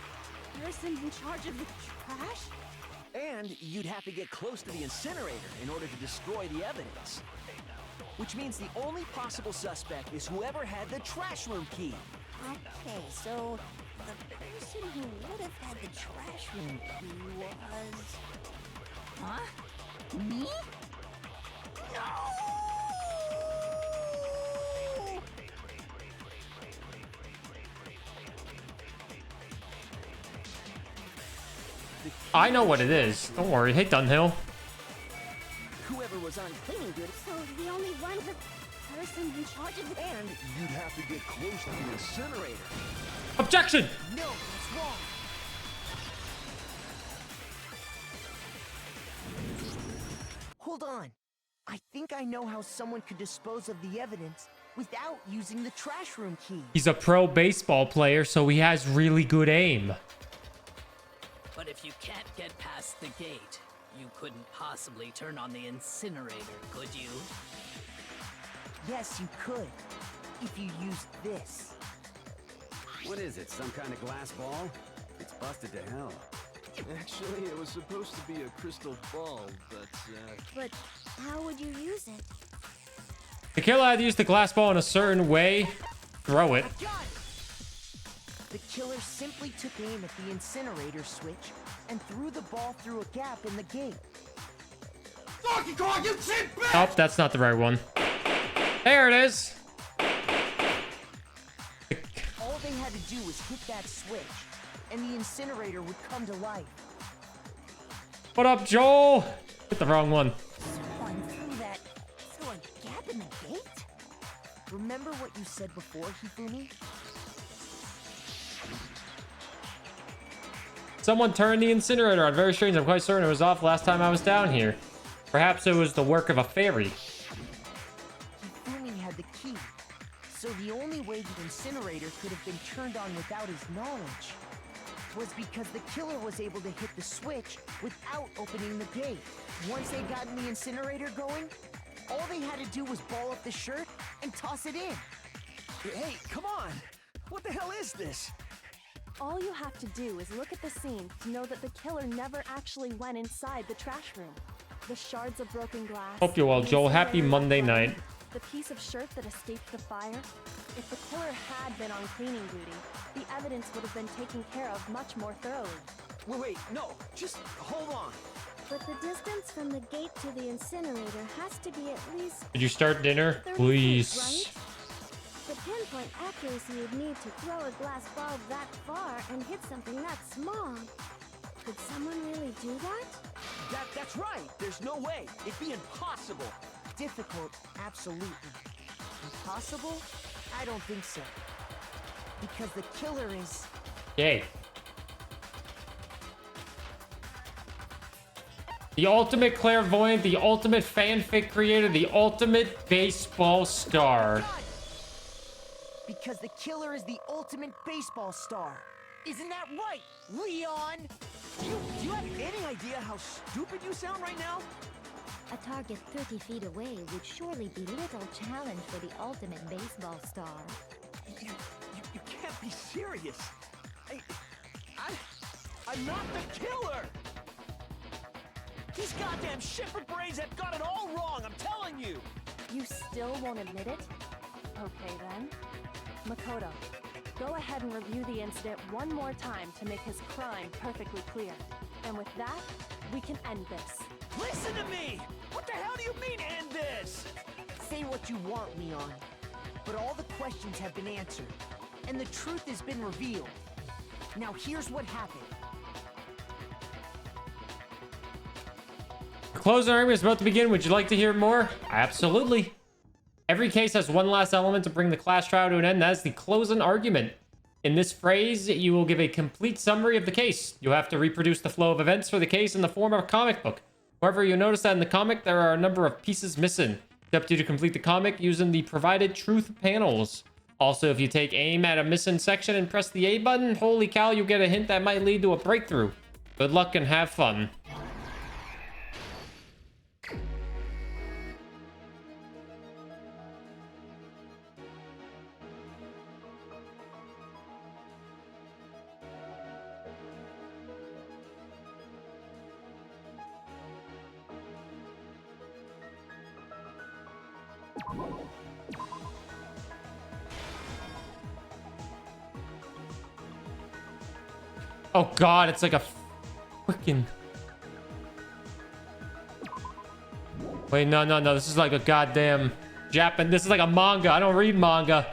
person in charge of the trash? And you'd have to get close to the incinerator in order to destroy the evidence. Which means the only possible suspect is whoever had the trash room key. Okay, so the person who would have had the trash room key was... Huh? Me? I know what it is. Don't worry. Hey, Dunhill. Whoever was on cleaning duty. So the only one, the person in charge of the... And you'd have to get close to the incinerator. Objection! No, that's wrong. Hold on. I think I know how someone could dispose of the evidence without using the trash room key. He's a pro baseball player, so he has really good aim. But if you can't get past the gate, you couldn't possibly turn on the incinerator, could you? Yes, you could. If you used this. What is it, some kind of glass ball? It's busted to hell. Actually, it was supposed to be a crystal ball, but, But how would you use it? The killer had to use the glass ball in a certain way. Throw it. I got it! The killer simply took aim at the incinerator switch and threw the ball through a gap in the gate. Donkey Kong, you cheap bitch! Oh, that's not the right one. There it is. All they had to do was hit that switch, and the incinerator would come to life. What up, Joel? Hit the wrong one. Someone threw a gap in the gate? Remember what you said before, Hifumi? Someone turned the incinerator on. Very strange. I'm quite certain it was off last time I was down here. Perhaps it was the work of a fairy. Hifumi had the key, so the only way the incinerator could have been turned on without his knowledge was because the killer was able to hit the switch without opening the gate. Once they got the incinerator going, all they had to do was ball up the shirt and toss it in. Hey, come on! What the hell is this? All you have to do is look at the scene to know that the killer never actually went inside the trash room. The shards of broken glass. Hope you're well, the Joel. Happy incinerator Monday that night. burned, the piece of shirt that escaped the fire. If the killer had been on cleaning duty, the evidence would have been taken care of much more thoroughly. Wait, no, just hold on. But the distance from the gate to the incinerator has to be at least Did you start dinner? 30 Please. feet, right? The pinpoint accuracy you'd need to throw a glass ball that far and hit something that small. Could someone really do that? That's right. There's no way. It'd be impossible. Difficult, absolutely. Impossible? I don't think so. Because the killer is... Yay. The ultimate clairvoyant, the ultimate fanfic creator, the ultimate baseball star. Because the killer is the ultimate baseball star. Isn't that right, Leon? Do you have any idea how stupid you sound right now? A target 30 feet away would surely be little challenge for the ultimate baseball star. You can't be serious. I'm not the killer! These goddamn shipper brains have got it all wrong, I'm telling you! You still won't admit it? Okay then. Makoto, go ahead and review the incident one more time to make his crime perfectly clear. And with that, we can end this. Listen to me! What the hell do you mean, end this? Say what you want, Leon. But all the questions have been answered, and the truth has been revealed. Now here's what happened. The closing argument is about to begin. Would you like to hear more? Absolutely. Every case has one last element to bring the class trial to an end. That is the closing argument. In this phrase, you will give a complete summary of the case. You have to reproduce the flow of events for the case in the form of a comic book. However, you'll notice that in the comic, there are a number of pieces missing. It's up to you to complete the comic using the provided truth panels. Also, if you take aim at a missing section and press the A button, holy cow, you'll get a hint that might lead to a breakthrough. Good luck and have fun. Oh god, it's like a freaking... Wait, no. This is like a goddamn Japan. This is like a manga. I don't read manga.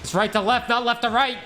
It's right to left, not left to right.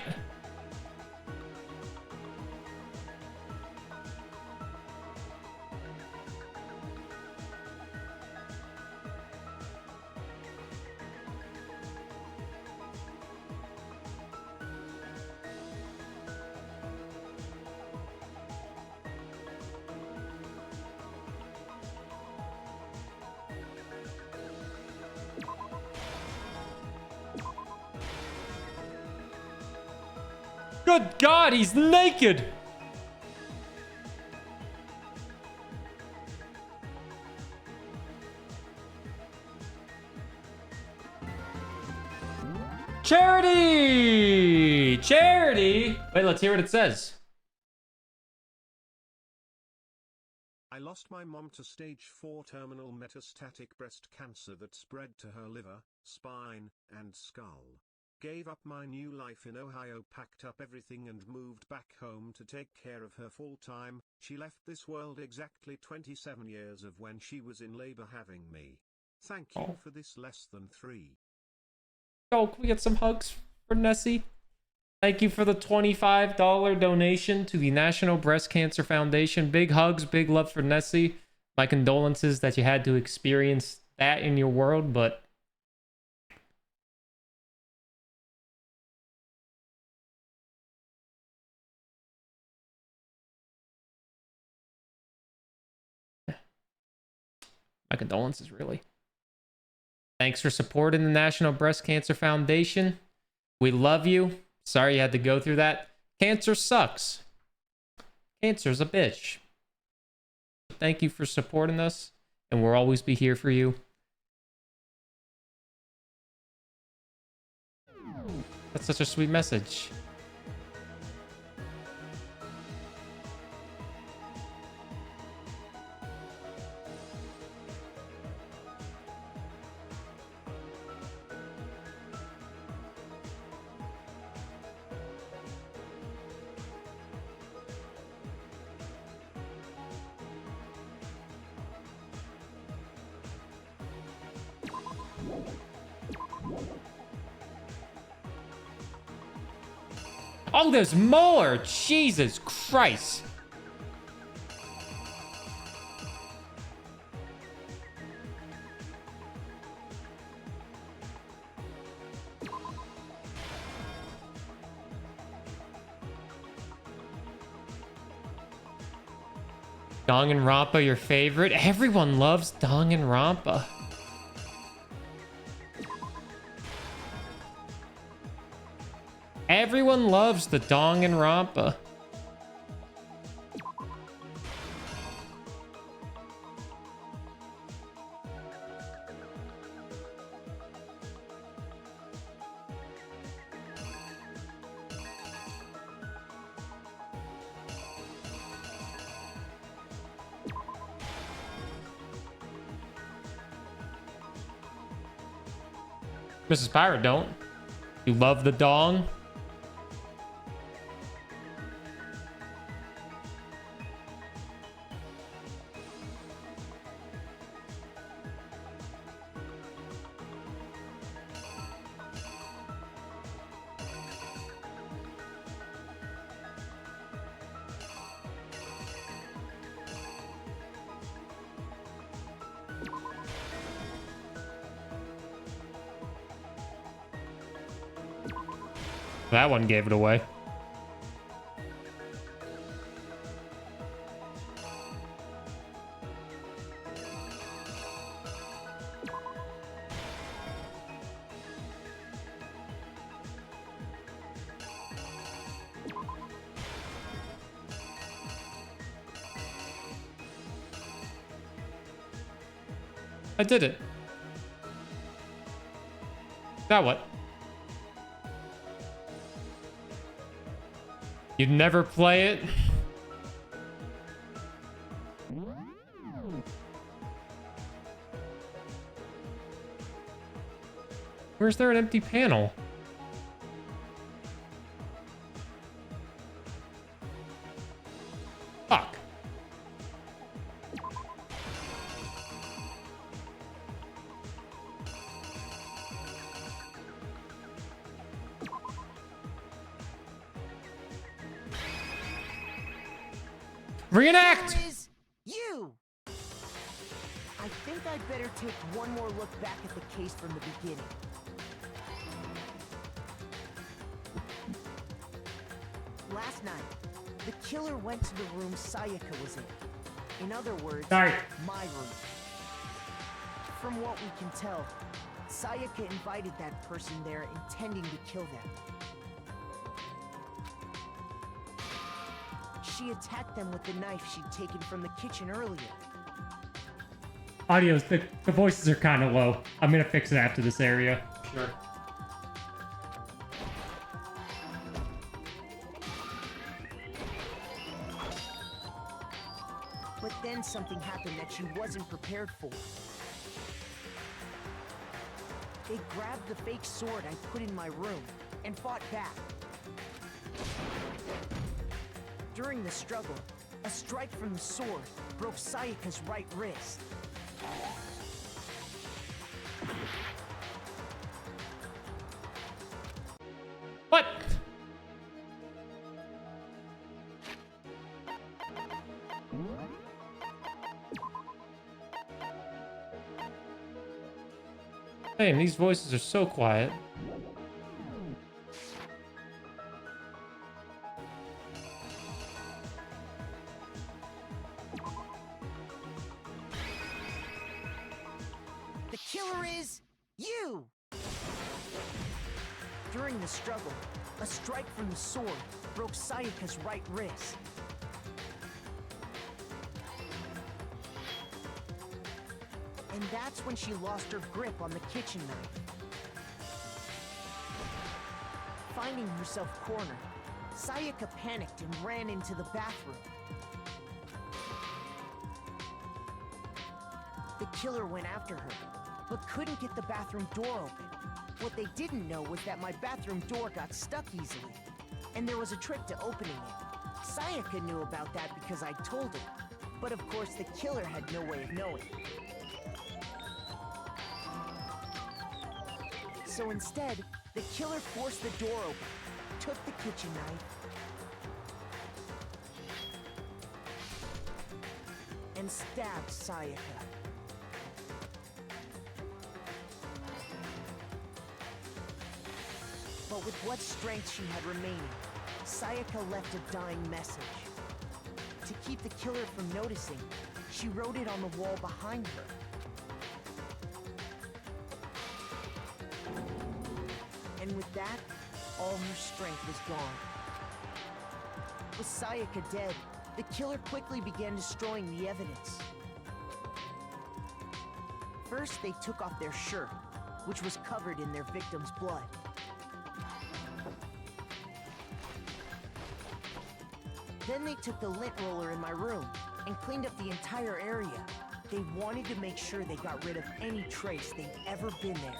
Good God, he's naked! Charity! Charity! Wait, let's hear what it says. I lost my mom to stage 4 terminal metastatic breast cancer that spread to her liver, spine, and skull. Gave up my new life in Ohio, packed up everything and moved back home to take care of her full time. She left this world exactly 27 years of when she was in labor having me. Thank you for this less than 3. Oh, can we get some hugs for Nessie? Thank you for the $25 donation to the National Breast Cancer Foundation. Big hugs, big love for Nessie. My condolences that you had to experience that in your world, but my condolences, really. Thanks for supporting the National Breast Cancer Foundation. We love you. Sorry you had to go through that. Cancer sucks. Cancer's a bitch. Thank you for supporting us, and we'll always be here for you. That's such a sweet message. Oh, there's more! Jesus Christ! Danganronpa, your favorite? Everyone loves Danganronpa. Everyone loves the Danganronpa. Mrs. Pirate don't. You love the dong? That one gave it away. I did it. Now what? You'd never play it? Where's there an empty panel? Fuck. Reenact! Here is you! I think I'd better take one more look back at the case from the beginning. Last night, the killer went to the room Sayaka was in. In other words, Sorry. my room. From what we can tell, Sayaka invited that person there intending to kill them. She attacked them with the knife she'd taken from the kitchen earlier. Audios, the voices are kind of low. I'm gonna fix it after this area. Sure. But then something happened that she wasn't prepared for. They grabbed the fake sword I put in my room and fought back. During the struggle, a strike from the sword broke Sayaka's right wrist. What? Damn, these voices are so quiet. The killer is you! During the struggle, a strike from the sword broke Sayaka's right wrist. And that's when she lost her grip on the kitchen knife. Finding herself cornered, Sayaka panicked and ran into the bathroom. The killer went after her, but couldn't get the bathroom door open. What they didn't know was that my bathroom door got stuck easily, and there was a trick to opening it. Sayaka knew about that because I told her, but of course the killer had no way of knowing. So instead, the killer forced the door open, took the kitchen knife, and stabbed Sayaka. But with what strength she had remaining, Sayaka left a dying message. To keep the killer from noticing, she wrote it on the wall behind her. And with that, all her strength was gone. With Sayaka dead, the killer quickly began destroying the evidence. First, they took off their shirt, which was covered in their victim's blood. Then they took the lint roller in my room and cleaned up the entire area. They wanted to make sure they got rid of any trace they'd ever been there.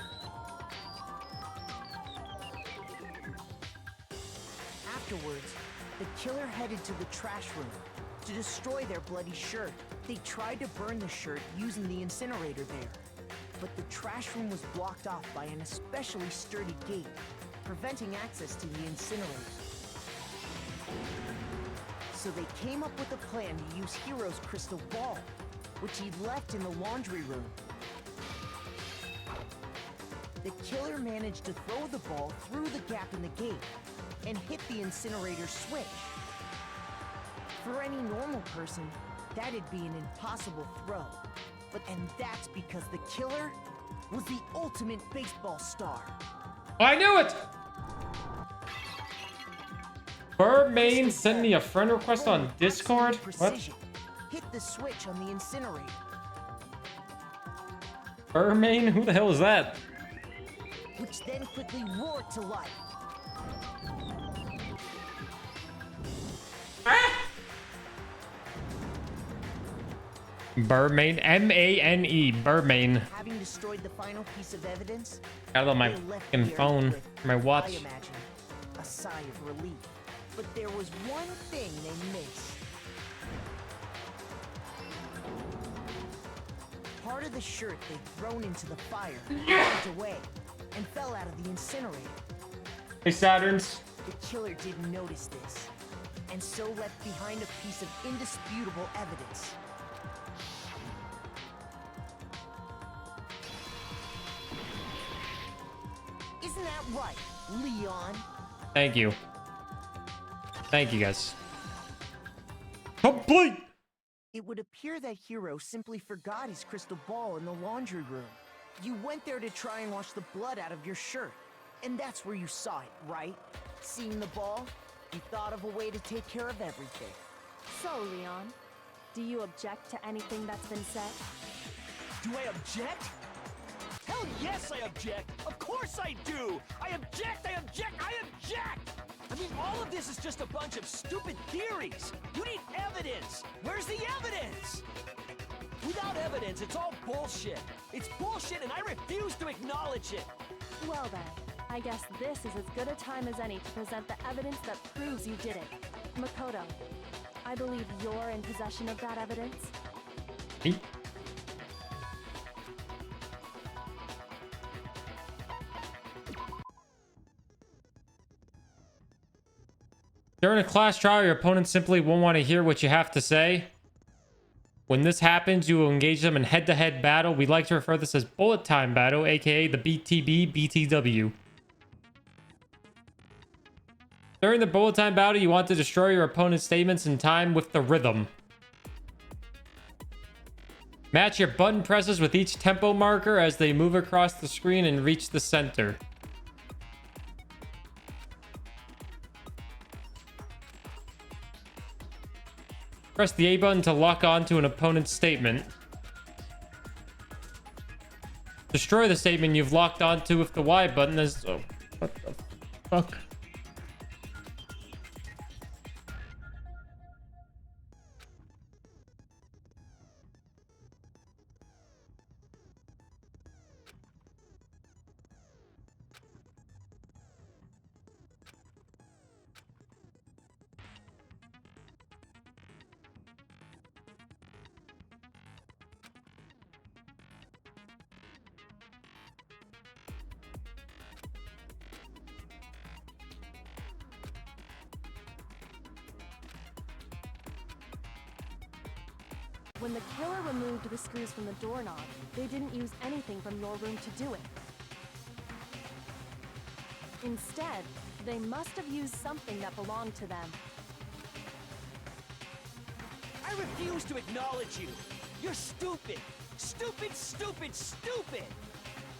Afterwards, the killer headed to the trash room to destroy their bloody shirt. They tried to burn the shirt using the incinerator there, but the trash room was blocked off by an especially sturdy gate, preventing access to the incinerator. So they came up with a plan to use Hero's crystal ball, which he'd left in the laundry room. The killer managed to throw the ball through the gap in the gate and hit the incinerator switch. For any normal person, that'd be an impossible throw. And that's because the killer was the ultimate baseball star. I knew it! Burr Main sent me a friend request on Discord? What? Hit the switch on the incinerator. Burmain? Who the hell is that? which then quickly roared to life. Burmain, M-A-N-E, Burmain. Having destroyed the final piece of evidence, Got it on my they left fucking the area phone, with, my I watch. imagine, a sigh of relief. But there was one thing they missed. Part of the shirt they'd thrown into the fire went away and fell out of the incinerator. Hey, Saturns. The killer didn't notice this, and so left behind a piece of indisputable evidence. Isn't that right, Leon? Thank you. Thank you, guys. Complete! It would appear that Hero simply forgot his crystal ball in the laundry room. You went there to try and wash the blood out of your shirt, and that's where you saw it, right? Seeing the ball, you thought of a way to take care of everything. So, Leon, do you object to anything that's been said? Do I object? Hell yes, I object! Of course I do! I object! I object! I object! I mean, all of this is just a bunch of stupid theories! You need evidence! Where's the evidence? Without evidence, it's all bullshit! It's bullshit and I refuse to acknowledge it! Well then, I guess this is as good a time as any to present the evidence that proves you did it. Makoto, I believe you're in possession of that evidence. Me? During a class trial, your opponent simply won't want to hear what you have to say. When this happens, you will engage them in head-to-head battle. We like to refer to this as bullet time battle, aka the BTB BTW. During the bullet time battle, you want to destroy your opponent's statements in time with the rhythm. Match your button presses with each tempo marker as they move across the screen and reach the center. Press the A button to lock on to an opponent's statement. Destroy the statement you've locked onto with the Y button as... Oh, what the fuck? When the killer removed the screws from the doorknob, they didn't use anything from your room to do it. Instead, they must have used something that belonged to them. I refuse to acknowledge you! You're stupid! Stupid, stupid, stupid!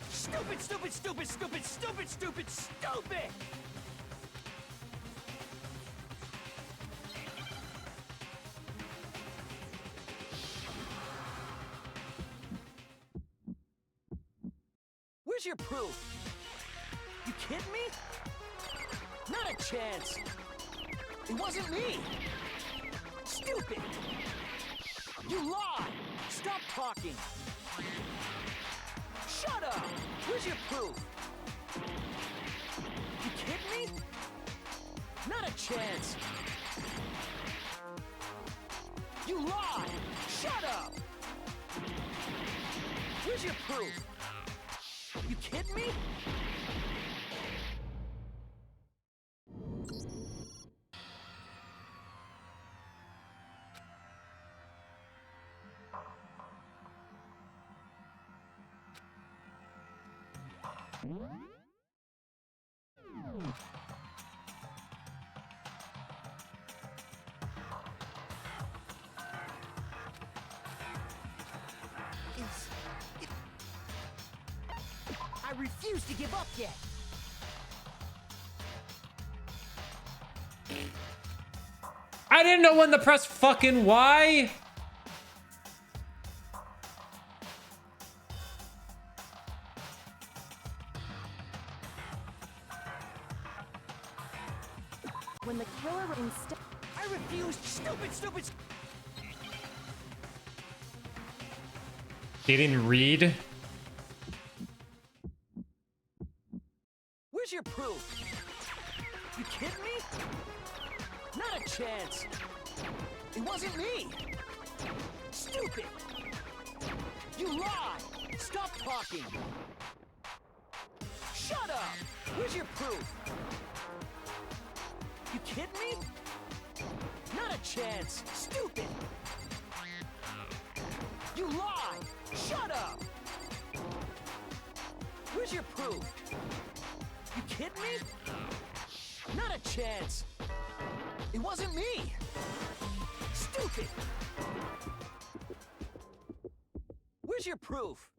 Stupid, stupid, stupid, stupid, stupid, stupid, stupid! Where's your proof? You kidding me? Not a chance! It wasn't me! Stupid! You lie! Stop talking! Shut up! Where's your proof? You kidding me? Not a chance! You lie! Shut up! Where's your proof? You kidding me? I refuse to give up yet. I didn't know when to press fucking Y. when the killer instead... I refused! Stupid! They didn't read. Where's your proof? You kidding me? Not a chance! It wasn't me! Stupid! You lie! Stop talking! Shut up! Where's your proof? You kidding me? Not a chance! Stupid! You lie! Shut up! Where's your proof? You kidding me? Not a chance! It wasn't me! Stupid! Where's your proof?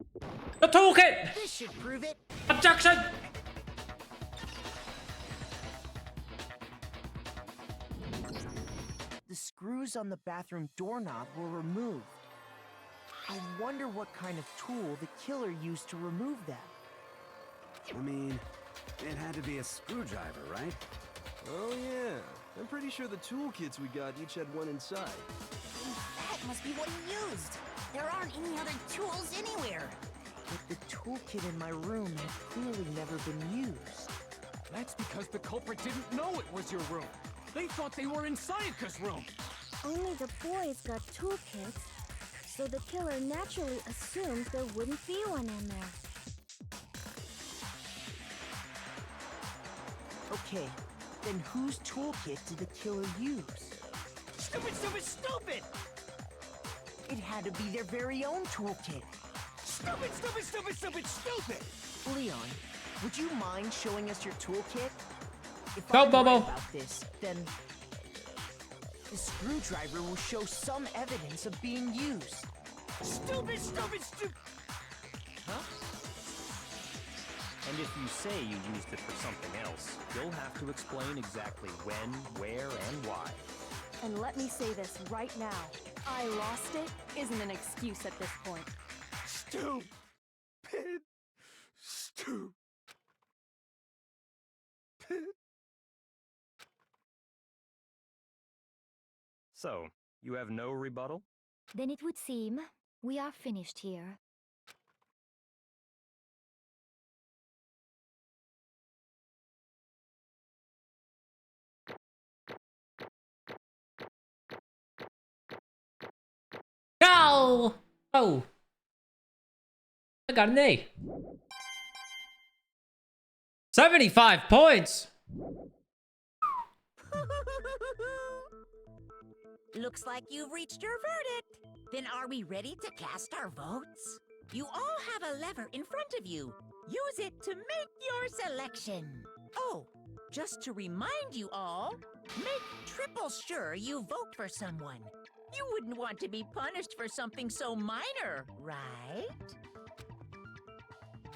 The toolkit! This should prove it. Objection! The screws on the bathroom doorknob were removed. I wonder what kind of tool the killer used to remove them. I mean, it had to be a screwdriver, right? Oh yeah, I'm pretty sure the toolkits we got each had one inside. That must be what he used. There aren't any other tools anywhere. But the toolkit in my room had clearly never been used. That's because the culprit didn't know it was your room. They thought they were in Sayaka's room. Only the boys got toolkits, so the killer naturally assumed there wouldn't be one in there. Okay, then whose toolkit did the killer use? Stupid! It had to be their very own toolkit. Stupid! Leon, would you mind showing us your toolkit? If Go, I'm Bobo. right about this, then the screwdriver will show some evidence of being used. Stupid! Huh? And if you say you used it for something else, you'll have to explain exactly when, where, and why. And let me say this right now. I lost it isn't an excuse at this point. Stupid. So, you have no rebuttal? Then it would seem we are finished here. No! Oh. I got an A. 75 points! Looks like you've reached your verdict. Then are we ready to cast our votes? You all have a lever in front of you. Use it to make your selection. Oh, just to remind you all, make triple sure you vote for someone. You wouldn't want to be punished for something so minor, right?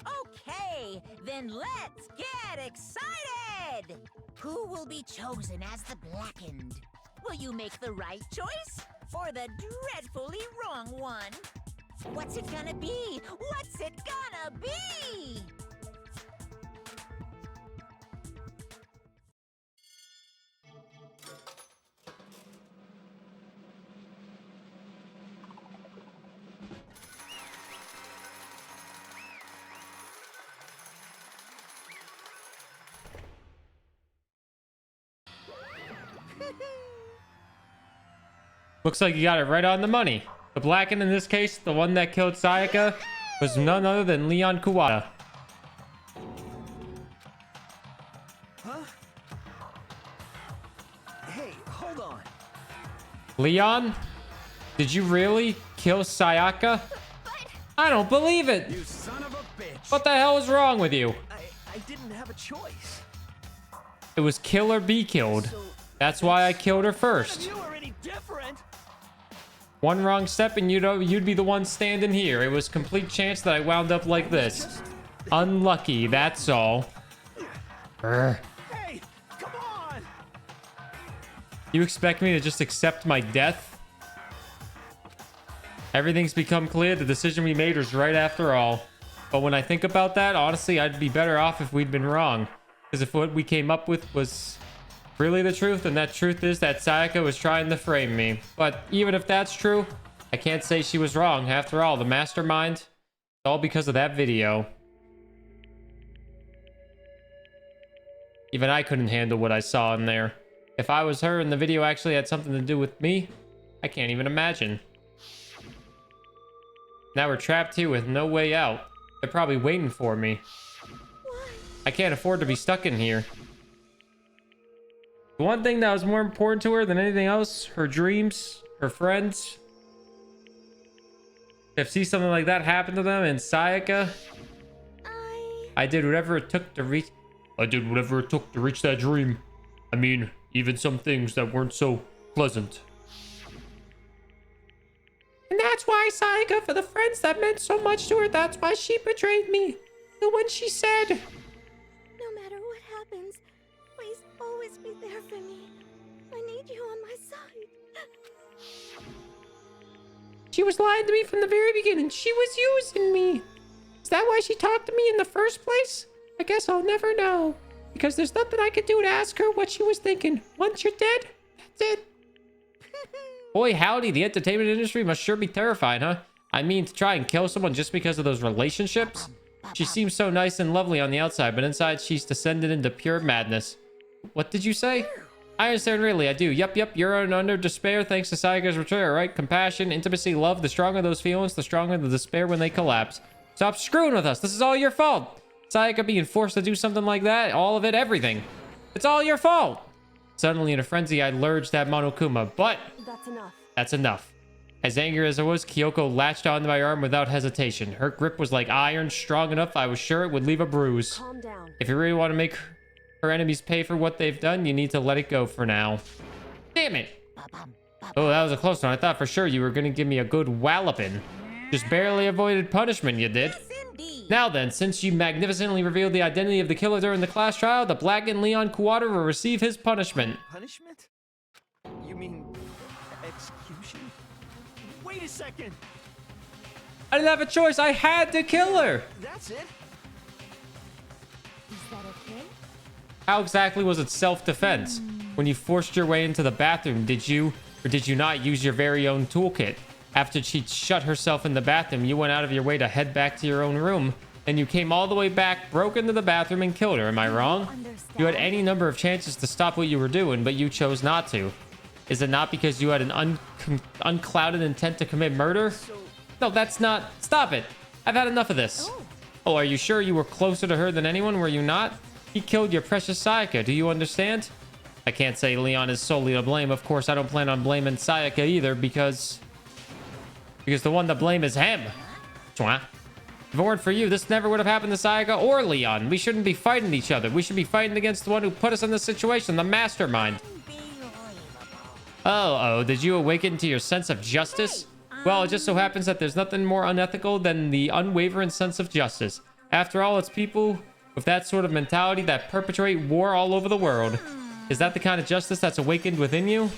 Okay, then let's get excited! Who will be chosen as the Blackened? Will you make the right choice or the dreadfully wrong one? What's it gonna be? What's it gonna be? Looks like you got it right on the money. The Blackened in this case, the one that killed Sayaka, was none other than Leon Kuwata. Huh? Hey, hold on. Leon? Did you really kill Sayaka? I don't believe it! You son of a bitch! What the hell is wrong with you? I didn't have a choice. It was kill or be killed. That's why I killed her first. You are any different? One wrong step and you'd be the one standing here. It was complete chance that I wound up like this. Unlucky, that's all. Burr. Hey, come on! You expect me to just accept my death? Everything's become clear. The decision we made was right after all. But when I think about that, honestly, I'd be better off if we'd been wrong. Because if what we came up with was really the truth, and that truth is that Sayaka was trying to frame me. But even if that's true, I can't say she was wrong. After all, the mastermind, it's all because of that video. Even I couldn't handle what I saw in there. If I was her and the video actually had something to do with me, I can't even imagine. Now we're trapped here with no way out. They're probably waiting for me. I can't afford to be stuck in here. The one thing that was more important to her than anything else, her dreams, her friends. If see something like that happen to them and Sayaka, I did whatever it took to reach. I did whatever it took to reach that dream. I mean, even some things that weren't so pleasant. And that's why, Sayaka, for the friends that meant so much to her, that's why she betrayed me. And when she said, No matter what happens, please always be there for me. I need you on my side. she was lying to me from the very beginning. She was using me. Is that why she talked to me in the first place? I guess I'll never know. Because there's nothing I could do to ask her what she was thinking. Once you're dead, that's it. Boy, howdy, the entertainment industry must sure be terrifying, huh? I mean, to try and kill someone just because of those relationships? She seems so nice and lovely on the outside, but inside she's descended into pure madness. What did you say? I understand, really, I do. Yep, you're under despair thanks to Sayaka's betrayal, right? Compassion, intimacy, love, the stronger those feelings, the stronger the despair when they collapse. Stop screwing with us. This is all your fault. Sayaka being forced to do something like that, all of it, everything. It's all your fault. Suddenly, in a frenzy, I lurched at Monokuma, but That's enough. that's enough. As angry as I was, Kyoko latched onto my arm without hesitation. Her grip was like iron, strong enough I was sure it would leave a bruise. Calm down. If you really want to make her enemies pay for what they've done, you need to let it go for now. Damn it. Oh, that was a close one. I thought for sure you were going to give me a good walloping. Just barely avoided punishment, you did. Now then, since you magnificently revealed the identity of the killer during the class trial, the blackened Leon Kuwata will receive his punishment. Punishment? You mean execution? Wait a second! I didn't have a choice. I had to kill her. That's it? Is that okay? How exactly was it self-defense? When you forced your way into the bathroom, did you or did you not use your very own toolkit? After she shut herself in the bathroom, you went out of your way to head back to your own room. And you came all the way back, broke into the bathroom, and killed her. Am I wrong? You had any number of chances to stop what you were doing, but you chose not to. Is it not because you had an unclouded intent to commit murder? No, that's not... Stop it. I've had enough of this. Oh, are you sure you were closer to her than anyone? Were you not? He killed your precious Sayaka. Do you understand? I can't say Leon is solely to blame. Of course, I don't plan on blaming Sayaka either, because the one to blame is him. If it weren't for you, this never would have happened to Sayaka or Leon. We shouldn't be fighting each other. We should be fighting against the one who put us in this situation, the mastermind. Oh, did you awaken to your sense of justice? Well, it just so happens that there's nothing more unethical than the unwavering sense of justice. After all, it's people with that sort of mentality that perpetrate war all over the world. Is that the kind of justice that's awakened within you?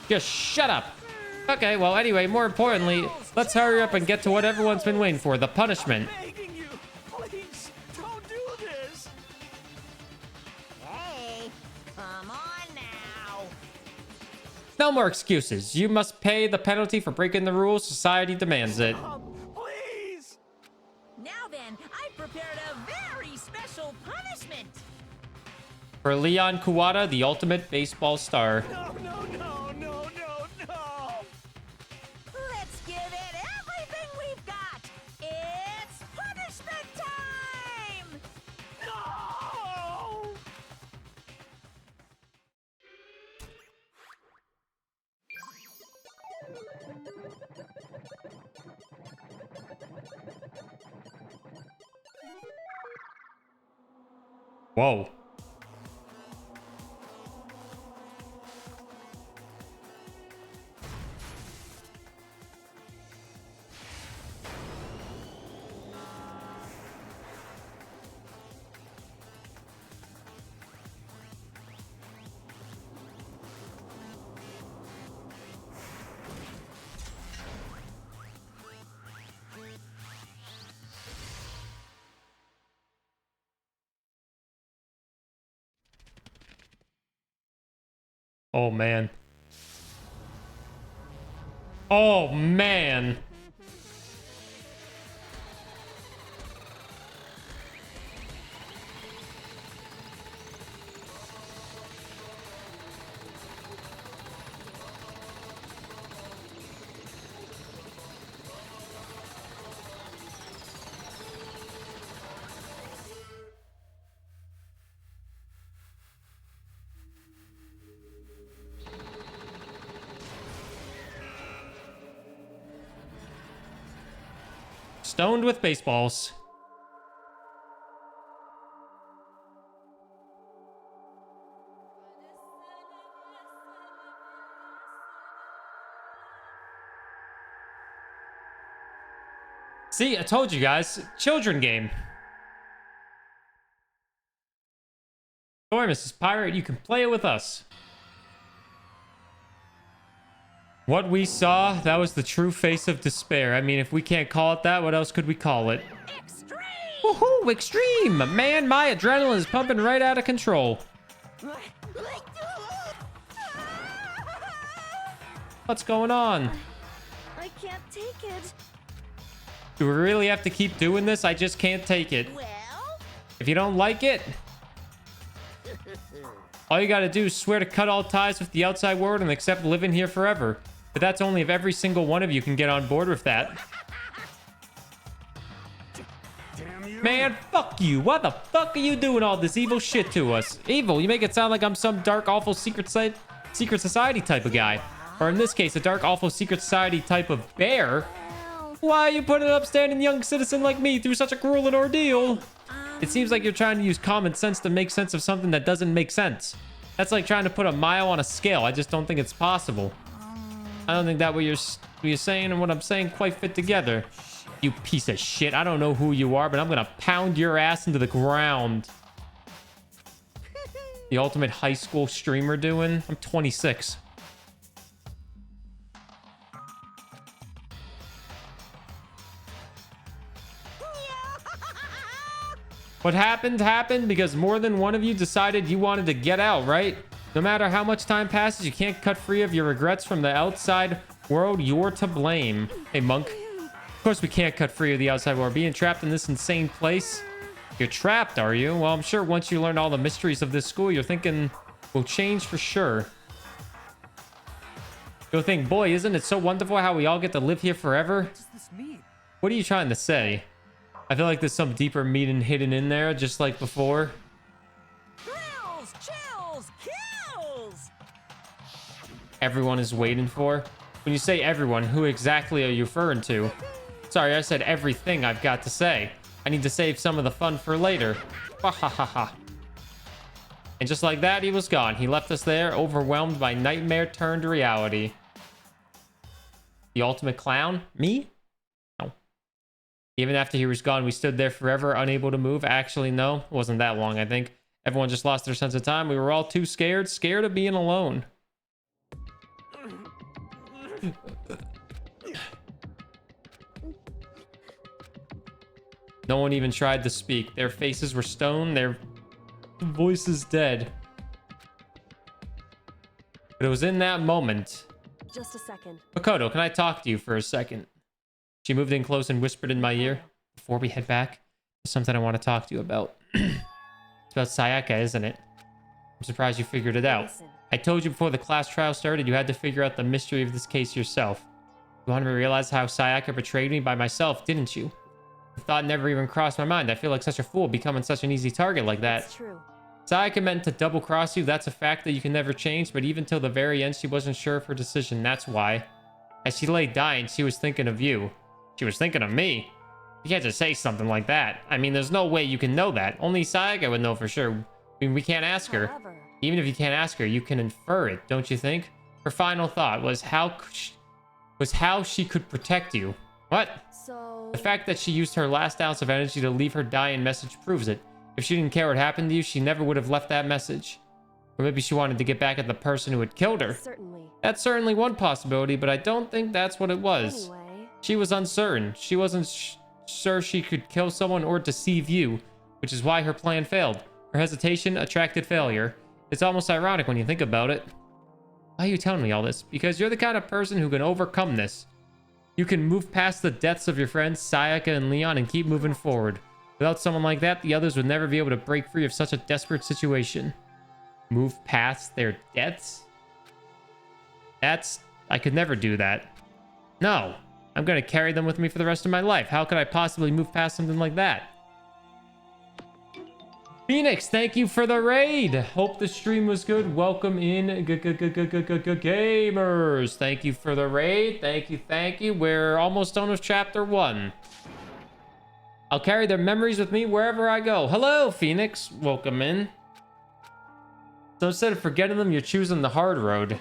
Just shut up. Okay, well, anyway, more importantly, let's hurry up and get to what everyone's been waiting for, the punishment. I'm begging you, please, don't do this. Hey, come on now. No more excuses. You must pay the penalty for breaking the rules. Society demands it. Please. Now then, I prepared a very special punishment. For Leon Kuwata, the ultimate baseball star. No. Let's give it everything we've got. It's punishment time. No! Whoa. Oh, man. Oh, man. Stoned with baseballs. See, I told you guys. Children game. Sure, Mrs. Pirate, you can play it with us. What we saw, that was the true face of despair. I mean, if we can't call it that, what else could we call it? Extreme! Woohoo! Extreme! Man, my adrenaline is pumping right out of control. What's going on? I can't take it. Do we really have to keep doing this? I just can't take it. Well? If you don't like it, all you gotta do is swear to cut all ties with the outside world and accept living here forever. But that's only if every single one of you can get on board with that. Man, fuck you. Why the fuck are you doing all this evil shit to us? Evil? You make it sound like I'm some dark, awful secret society type of guy. Or in this case, a dark, awful secret society type of bear. Why are you putting an upstanding young citizen like me through such a cruel an ordeal? It seems like you're trying to use common sense to make sense of something that doesn't make sense. That's like trying to put a mile on a scale. I just don't think it's possible. I don't think that what you're saying and what I'm saying quite fit together. You piece of shit. I don't know who you are, but I'm gonna pound your ass into the ground. The ultimate high school streamer doing? I'm 26. What happened because more than one of you decided you wanted to get out, right? No matter how much time passes, you can't cut free of your regrets from the outside world. You're to blame. Hey, monk. Of course we can't cut free of the outside world. Being trapped in this insane place. You're trapped, are you? Well, I'm sure once you learn all the mysteries of this school, your thinking will change for sure. You'll think, boy, isn't it so wonderful how we all get to live here forever? What does this mean? What are you trying to say? I feel like there's some deeper meaning hidden in there, just like before. Thrills, chills, kills! Everyone is waiting for. When you say everyone, who exactly are you referring to? Sorry, I said everything I've got to say. I need to save some of the fun for later. Ha ha ha ha. And just like that, he was gone. He left us there, overwhelmed by nightmare turned reality. The ultimate clown? Me? No. Even after he was gone, we stood there forever, unable to move. Actually, no. It wasn't that long, I think. Everyone just lost their sense of time. We were all too scared of being alone. No one even tried to speak. Their faces were stone, their voices dead. But it was in that moment. Just a second. Makoto, can I talk to you for a second? She moved in close and whispered in my ear. Before we head back, there's something I want to talk to you about. It's about Sayaka, isn't it? I'm surprised you figured it out. Listen. I told you before the class trial started, you had to figure out the mystery of this case yourself. You wanted me to realize how Sayaka betrayed me by myself, didn't you? The thought never even crossed my mind. I feel like such a fool becoming such an easy target like that. It's true. Sayaka meant to double cross you. That's a fact that you can never change, but even till the very end, she wasn't sure of her decision. That's why. As she lay dying, she was thinking of you. She was thinking of me. You can't just say something like that. I mean, there's no way you can know that. Only Sayaka would know for sure. I mean, we can't ask her. However, Even if you can't ask her, you can infer it, don't you think? Her final thought was how she could protect you. What? so The fact that she used her last ounce of energy to leave her dying message proves it. If she didn't care what happened to you, she never would have left that message. Or maybe she wanted to get back at the person who had killed her. certainly. That's certainly one possibility, but I don't think that's what it was. Anyway, She was uncertain. She wasn't sure she could kill someone or deceive you, which is why her plan failed. Her hesitation attracted failure. It's almost ironic when you think about it. Why are you telling me all this? Because you're the kind of person who can overcome this. You can move past the deaths of your friends, Sayaka and Leon, and keep moving forward. Without someone like that, the others would never be able to break free of such a desperate situation. Move past their deaths? I could never do that. No. I'm going to carry them with me for the rest of my life. How could I possibly move past something like that? Phoenix, thank you for the raid. Hope the stream was good. Welcome in, gamers. Thank you for the raid. Thank you. We're almost done with chapter 1. I'll carry their memories with me wherever I go. Hello, Phoenix. Welcome in. So instead of forgetting them, you're choosing the hard road.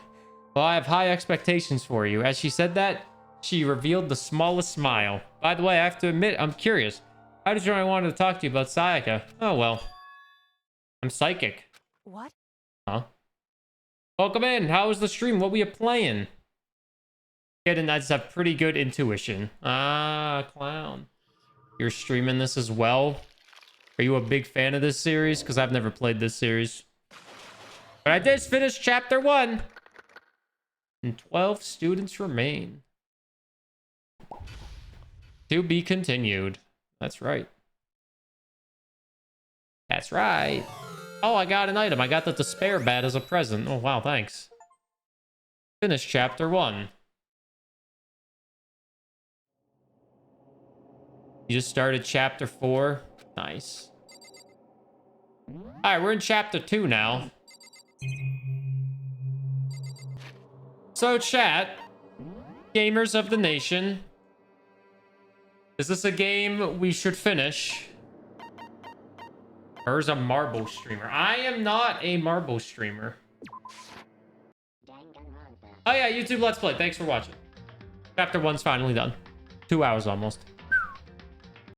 Well, I have high expectations for you. As she said that, she revealed the smallest smile. By the way, I have to admit, I'm curious. How did you know I wanted to talk to you about Sayaka? Oh, well. I'm psychic. What? Huh? Welcome in. How was the stream? What were you playing? Getting I just have pretty good intuition. Ah, clown. You're streaming this as well? Are you a big fan of this series? Because I've never played this series. But I did finish chapter 1. And 12 students remain. To be continued. That's right. That's right. Oh, I got an item. I got the despair bat as a present. Oh, wow, thanks. Finish chapter 1. You just started chapter 4. Nice. Alright, we're in chapter 2 now. So, chat. Gamers of the nation. Is this a game we should finish? Burr's a marble streamer. I am not a marble streamer. Oh yeah, YouTube Let's Play. Thanks for watching. Chapter 1's finally done. 2 hours almost.